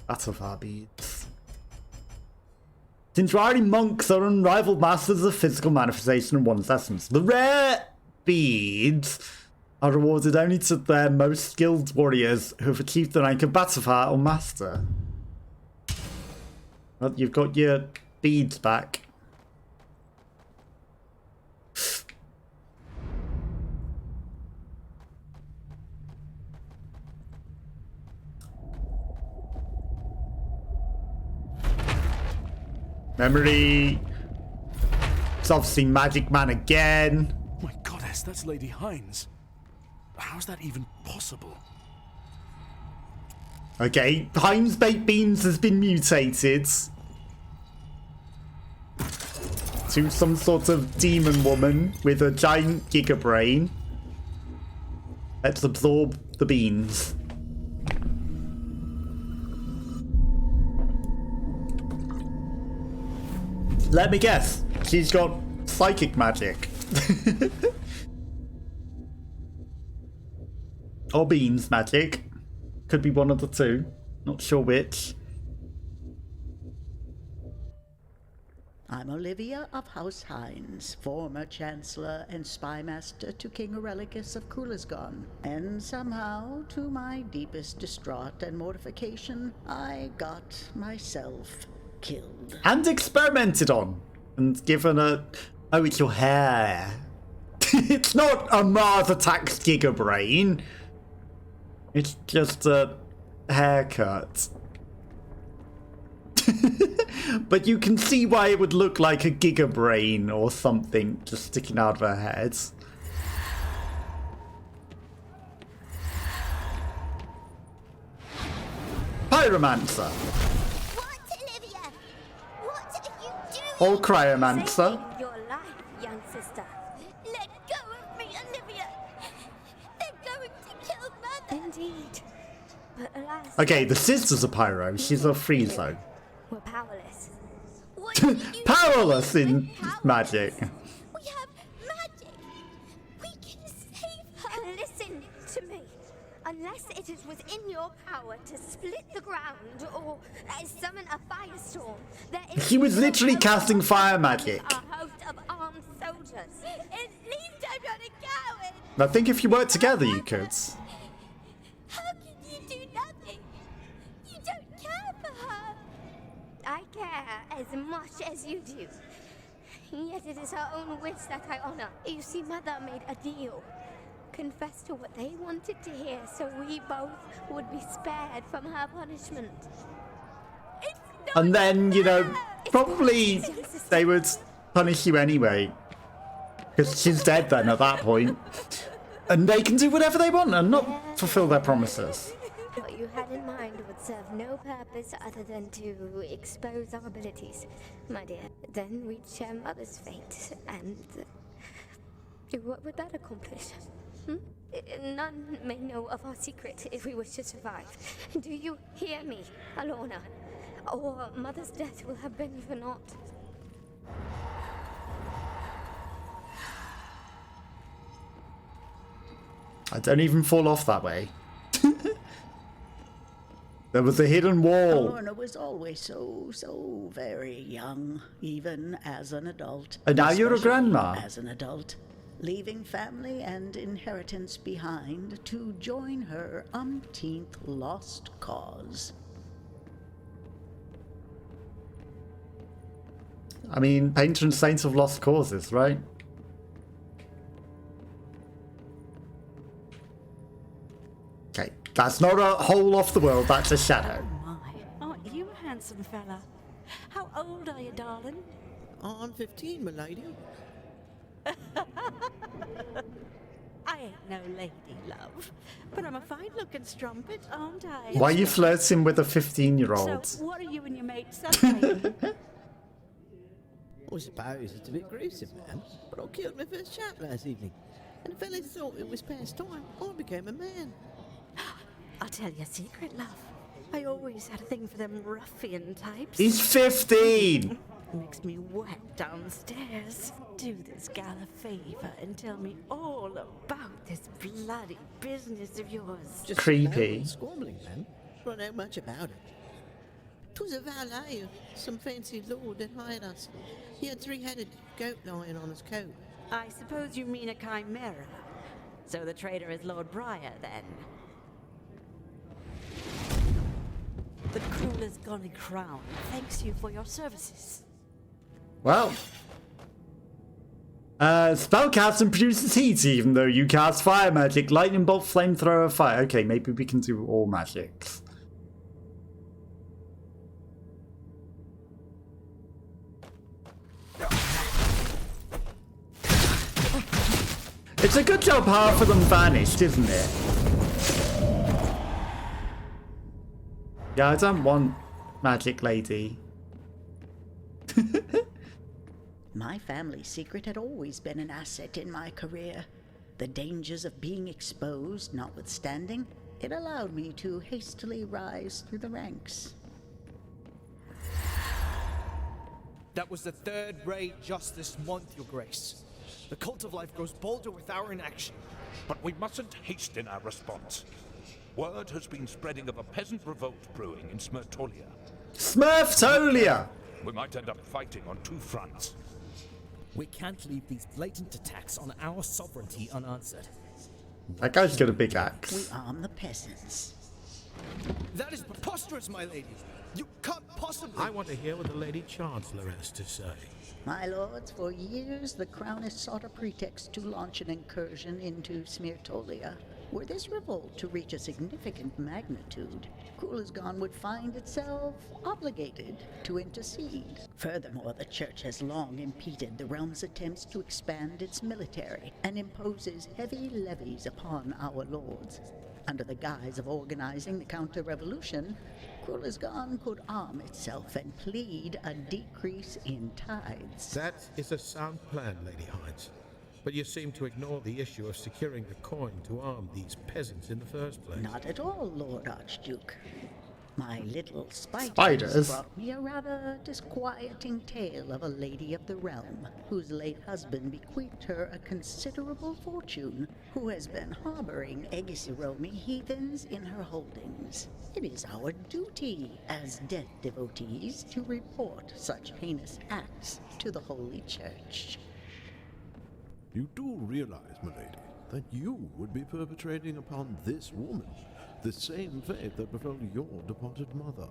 Butterfly beads. Sindrari monks are unrivaled masters of physical manifestation in one's essence. The rare beads are rewarded only to their most skilled warriors who have achieved the rank of Butterfly or Master. Well, you've got your beads back. Memory. It's obviously Magic Man again. My goddess, that's Lady Hines. How's that even possible? Okay, Heinz Baked Beans has been mutated to some sort of demon woman with a giant giga brain. Let's absorb the beans. Let me guess. She's got psychic magic. Or beans magic. Could be one of the two. Not sure which. I'm Olivia of House Hines, former Chancellor and Spymaster to King Aurelicus of Kulisgon. And somehow, to my deepest distraught and mortification, I got myself killed. And experimented on. And given a... Oh, it's your hair. It's not a Mars Attacks Giga Brain. It's just a haircut. But you can see why it would look like a Giga Brain or something just sticking out of her head. Pyromancer. What, Olivia? What are you doing? Or Cryomancer. Saving your life, young sister. Let go of me, Olivia. They're going to kill Mother. Indeed. But alas... Okay, the sisters are Pyro. She's a free zone. We're powerless. Powerless in magic. We have magic. We can save her. Listen to me. Unless it is within your power to split the ground or summon a firestorm, there is... He was literally casting fire magic. A host of armed soldiers. At least I'm not a coward. I think if you work together, you could. How can you do nothing? You don't care for her. I care as much as you do. Yet it is her own wish that I honor. You see, Mother made a deal. Confess to what they wanted to hear, so we both would be spared from her punishment. And then, you know, probably they would punish you anyway. Because she's dead then at that point. And they can do whatever they want and not fulfill their promises. What you had in mind would serve no purpose other than to expose our abilities, my dear. Then we'd share Mother's fate, and What would that accomplish? None may know of our secret if we wish to survive. Do you hear me, Alona? Or Mother's death will have been for naught. I don't even fall off that way. There was a hidden wall. Lorna was always so very young, even as an adult. And now you're a Especially grandma. As an adult, leaving family and inheritance behind to join her umpteenth lost cause. I mean, patron saints of lost causes, right? Okay, that's not a hole off the world, that's a shadow. Aren't you a handsome fella? How old are you, darling? I'm 15, my lady. I ain't no lady, love, but I'm a fine-looking strumpet, aren't I? Why are you flirting with a 15-year-old? So, what are you and your mate celebrating? I suppose it's a bit gruesome, ma'am, but I killed my first chap last evening, and the fellas thought it was past time. I became a man. I'll tell you a secret, love. I always had a thing for them ruffian types. He's 15! Makes me wet downstairs. Do this gal a favour and tell me all about this bloody business of yours. Just creepy. Squabbling, ma'am. Don't know much about it. 'Twas a valet of some fancy lord that hired us. He had 3-headed goat lion on his coat. I suppose you mean a chimera. So the traitor is Lord Briar, then. The Crueller's Gone Crown thanks you for your services. Well. Spell casts and produces heat even though you cast fire magic, lightning bolt, flamethrower, fire. Okay, maybe we can do all magics. It's a good job half of them vanished, isn't it? Yeah, I don't want magic lady. My family's secret had always been an asset in my career. The dangers of being exposed notwithstanding, it allowed me to hastily rise through the ranks. That was the third-rate justice month, Your Grace. The cult of life grows bolder with our inaction. But we mustn't hasten our response. Word has been spreading of a peasant revolt brewing in Smurtolia. Smurftolia! We might end up fighting on two fronts. We can't leave these blatant attacks on our sovereignty unanswered. That guy's got a big axe. We arm the peasants. That is preposterous, my lady. You can't possibly... I want to hear what the Lady Chancellor has to say. My lords, for years the Crown has sought a pretext to launch an incursion into Smurtolia. Were this revolt to reach a significant magnitude, Kulisgan would find itself obligated to intercede. Furthermore, the Church has long impeded the realm's attempts to expand its military and imposes heavy levies upon our lords. Under the guise of organizing the counter-revolution, Kulisgan could arm itself and plead a decrease in tithes. That is a sound plan, Lady Hines. But you seem to ignore the issue of securing the coin to arm these peasants in the first place. Not at all, Lord Archduke. My little Spiders brought me a rather disquieting tale of a lady of the realm, whose late husband bequeathed her a considerable fortune, who has been harboring Egisiromi heathens in her holdings. It is our duty as death devotees to report such heinous acts to the Holy Church. You do realize, my lady, that you would be perpetrating upon this woman the same fate that befell your departed mother.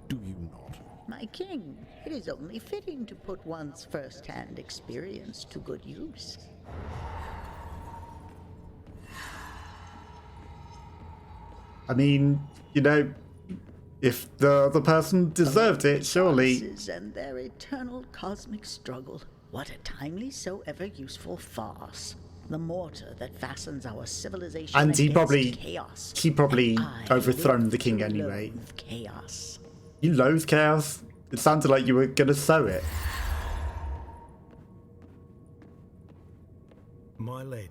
Do you not? My king, it is only fitting to put one's first-hand experience to good use. I mean, you know, if the person deserved it, surely. And their eternal cosmic struggle. What a timely, so ever useful farce. The mortar that fastens our civilization And he against probably I overthrown live the king to anyway. loathe chaos. You loathe chaos? It sounded like you were gonna sow it. My lady.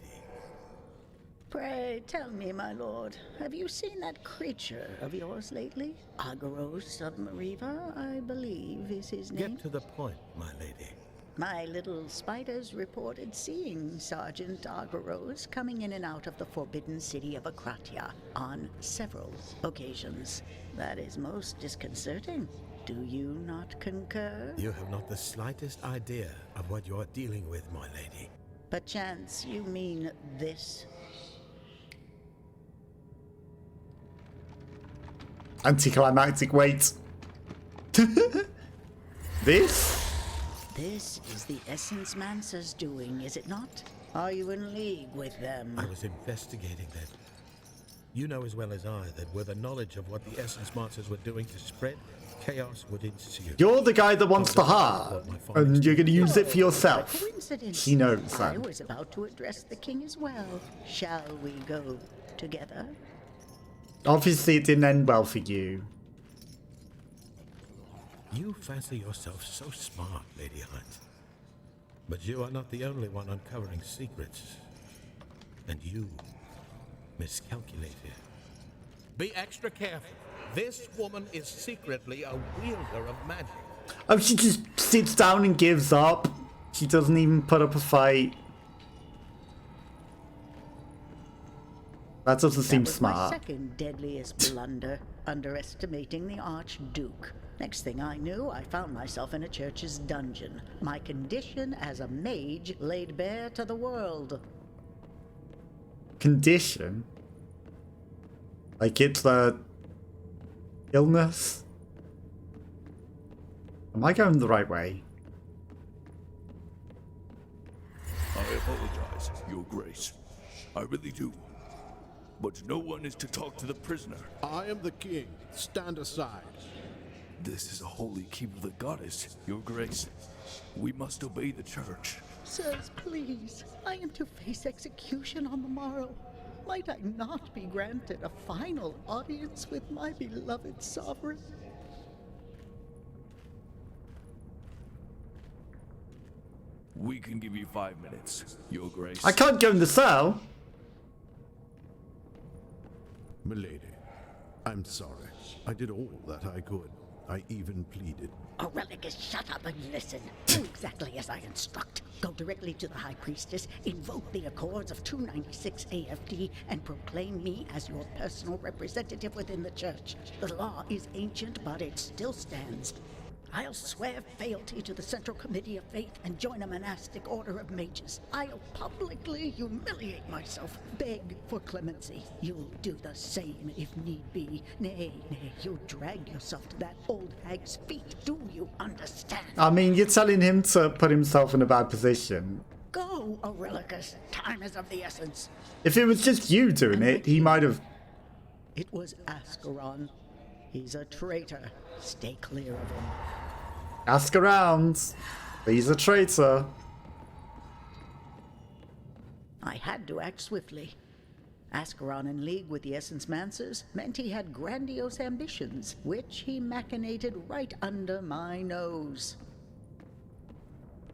Pray tell me, my lord, have you seen that creature of yours lately? Agaros of Mariva, I believe is his name. Get to the point, my lady. My little spiders reported seeing Sergeant Agaros coming in and out of the forbidden city of Akratia on several occasions. That is most disconcerting. Do you not concur? You have not the slightest idea of what you're dealing with, my lady. Perchance you mean this? Anticlimactic wait. This? This is the Essence Mancer's doing, is it not? Are you in league with them? I was investigating them. You know as well as I that with the knowledge of what the Essence Monsters were doing to spread, chaos would ensue. You're the guy that wants the heart, and you're going to use it for yourself. He knows that. I was about to address the king as well. Shall we go together? Obviously, it didn't end well for you. You fancy yourself so smart, Lady Hunt. But you are not the only one uncovering secrets. And you miscalculated. Be extra careful. This woman is secretly a wielder of magic. Oh, she just sits down and gives up. She doesn't even put up a fight. That doesn't seem smart. My second deadliest blunder, underestimating the Archduke. Next thing I knew, I found myself in a church's dungeon. My condition as a mage laid bare to the world. Condition? Like it's a illness? Am I going the right way? I apologize, Your Grace. I really do. But no one is to talk to the prisoner. I am the king. Stand aside. This is a holy keep of the goddess, Your Grace. We must obey the church. Sirs, please. I am to face execution on the morrow. Might I not be granted a final audience with my beloved sovereign? We can give you 5 minutes, Your Grace. I can't go in the cell. Milady, I'm sorry. I did all that I could. I even pleaded. Aurelius, shut up and listen. Do exactly as I instruct. Go directly to the High Priestess, invoke the Accords of 296 AFD, and proclaim me as your personal representative within the Church. The law is ancient, but it still stands. I'll swear fealty to the Central Committee of Faith and join a monastic order of mages. I'll publicly humiliate myself, beg for clemency. You'll do the same if need be. Nay, you'll drag yourself to that old hag's feet. Do you understand? I mean, you're telling him to put himself in a bad position. Go, Aurelius. Time is of the essence. If it was just you doing it, he might have... It was Ascaron. He's a traitor. Stay clear of him. Ask around. He's a traitor. I had to act swiftly. Ascaron in league with the Essence Mancers meant he had grandiose ambitions, which he machinated right under my nose.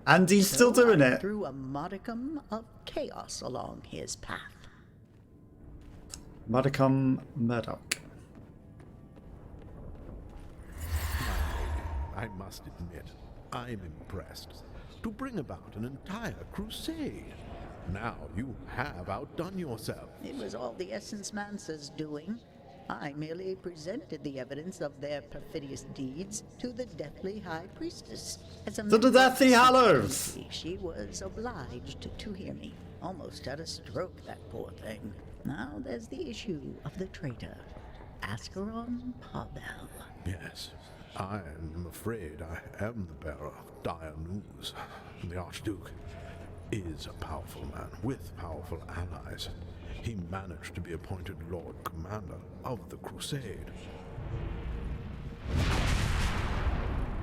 And he's still doing I it. threw a modicum of chaos along his path. Modicum Murdoch. I must admit, I'm impressed. To bring about an entire crusade. Now you have outdone yourself. It was all the Essence Mancer's doing. I merely presented the evidence of their perfidious deeds to the Deathly High Priestess. As a To the Deathly Hallows! She was obliged to hear me. Almost had a stroke, that poor thing. Now there's the issue of the traitor, Ascaron Parbell. Yes, I am afraid I am the bearer of dire news. The Archduke is a powerful man with powerful allies. He managed to be appointed Lord Commander of the Crusade.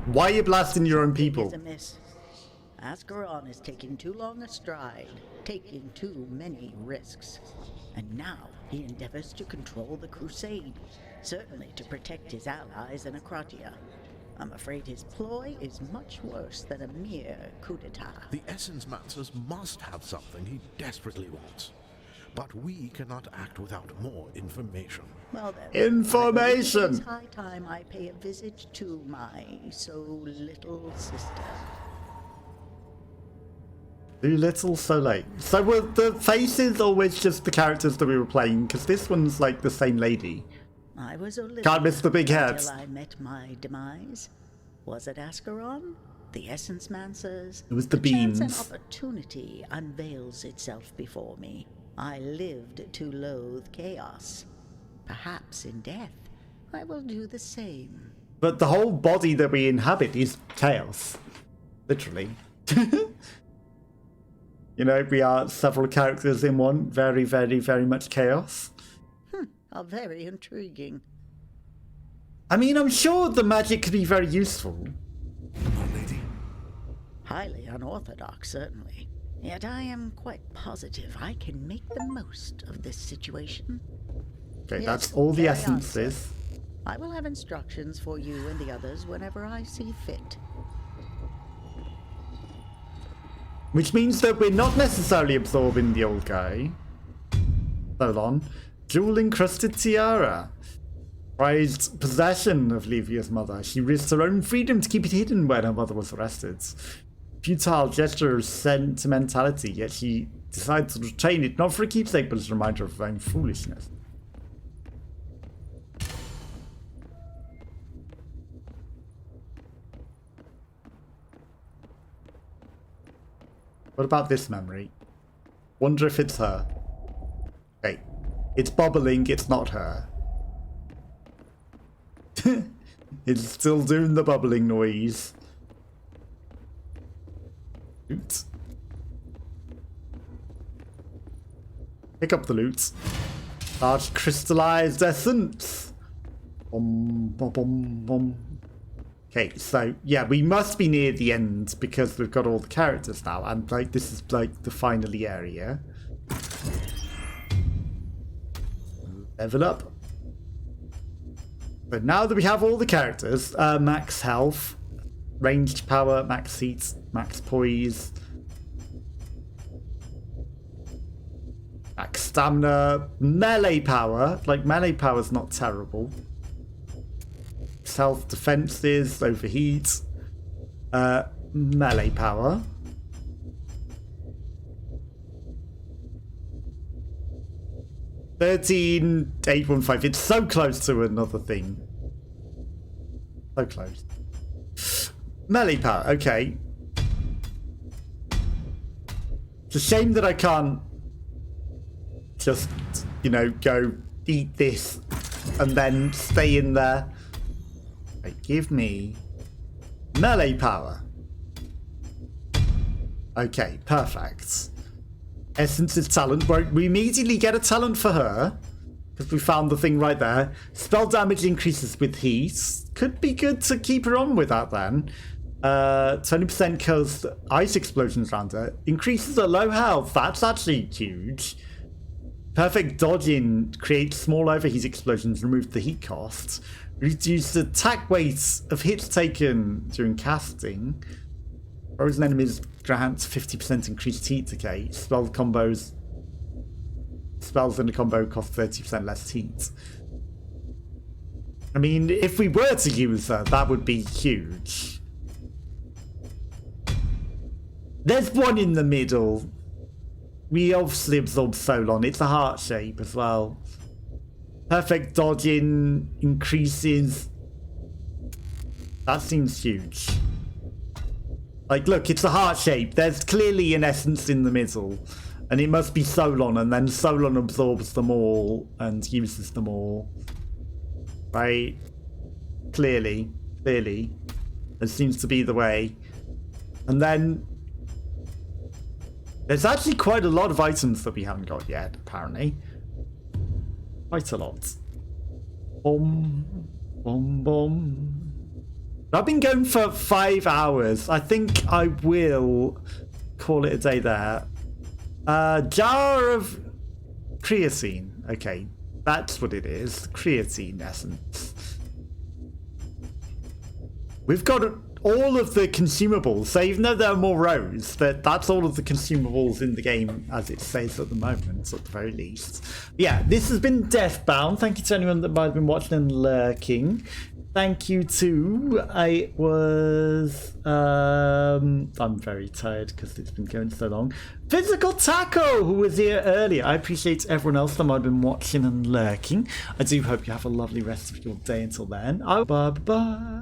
Why are you blasting your own people? Is amiss. Ascaron is taking too long a stride, taking too many risks. And now he endeavors to control the Crusade, certainly to protect his allies in Akratia. I'm afraid his ploy is much worse than a mere coup d'etat. The Essence Masters must have something he desperately wants. But we cannot act without more information. Well then, Information! I believe it is high time I pay a visit to my so little sister. Too little, so late. So were the faces always just the characters that we were playing? Because this one's like the same lady. I was Olivia Can't miss the big head. until I met my demise. Was it Ascaron? The Essence Mancers? It was the Chance beans. an opportunity unveils itself before me. I lived to loathe chaos. Perhaps in death, I will do the same. But the whole body that we inhabit is chaos. Literally. You know, we are several characters in one. Very, very, very much chaos. How very intriguing. I mean, I'm sure the magic could be very useful. Highly unorthodox, certainly. Yet I am quite positive I can make the most of this situation. Okay, Yes, that's all the carry on, essences. sir. I will have instructions for you and the others whenever I see fit. Which means that we're not necessarily absorbing the old guy. Hold on. Jewel-encrusted tiara. Prized possession of Livia's mother. She risked her own freedom to keep it hidden when her mother was arrested. Futile gesture of sentimentality, yet she decided to retain it, not for a keepsake, but as a reminder of her own foolishness. What about this memory? Wonder if it's her. Okay. It's bubbling, it's not her. It's still doing the bubbling noise. Loot. Pick up the loot. Large crystallized essence. Bum, bum, bum, bum. Okay, so yeah, we must be near the end because we've got all the characters now, and like this is like the finally area. Level up. But now that we have all the characters, max health, ranged power, max heat, max poise, max stamina, melee power. Like melee power is not terrible. Self defenses, overheat, melee power. $13,815. It's so close to another thing. So close. Melee power. Okay. It's a shame that I can't just, you know, go eat this and then stay in there. Right, give me melee power. Okay, perfect. Essence's talent. We immediately get a talent for her because we found the thing right there. Spell damage increases with heat. Could be good to keep her on with that then. 20% kills ice explosions around her. Increases her low health. That's actually huge. Perfect dodging creates small overheat explosions. Remove the heat cost. Reduce the attack weight of hits taken during casting. Frozen enemies grants 50% increased heat decay. Spells in a combo cost 30% less heat. I mean, if we were to use her, that would be huge. There's one in the middle. We obviously absorb Solon. It's a heart shape as well. Perfect dodging increases. That seems huge. Like, look, it's a heart shape. There's clearly an essence in the middle. And it must be Solon, and then Solon absorbs them all and uses them all. Right? Clearly. That seems to be the way. And then there's actually quite a lot of items that we haven't got yet, apparently. Quite a lot. Boom. Boom, boom. I've been going for 5 hours. I think I will call it a day there. Jar of creatine. Okay, that's what it is. Creatine essence. We've got all of the consumables. So even though there are more rows, that's all of the consumables in the game as it says at the moment, at the very least. But yeah, this has been Deathbound. Thank you to anyone that might have been watching and lurking. Thank you to, I'm very tired because it's been going so long. Physical Taco, who was here earlier. I appreciate everyone else that might have been watching and lurking. I do hope you have a lovely rest of your day until then. Bye-bye.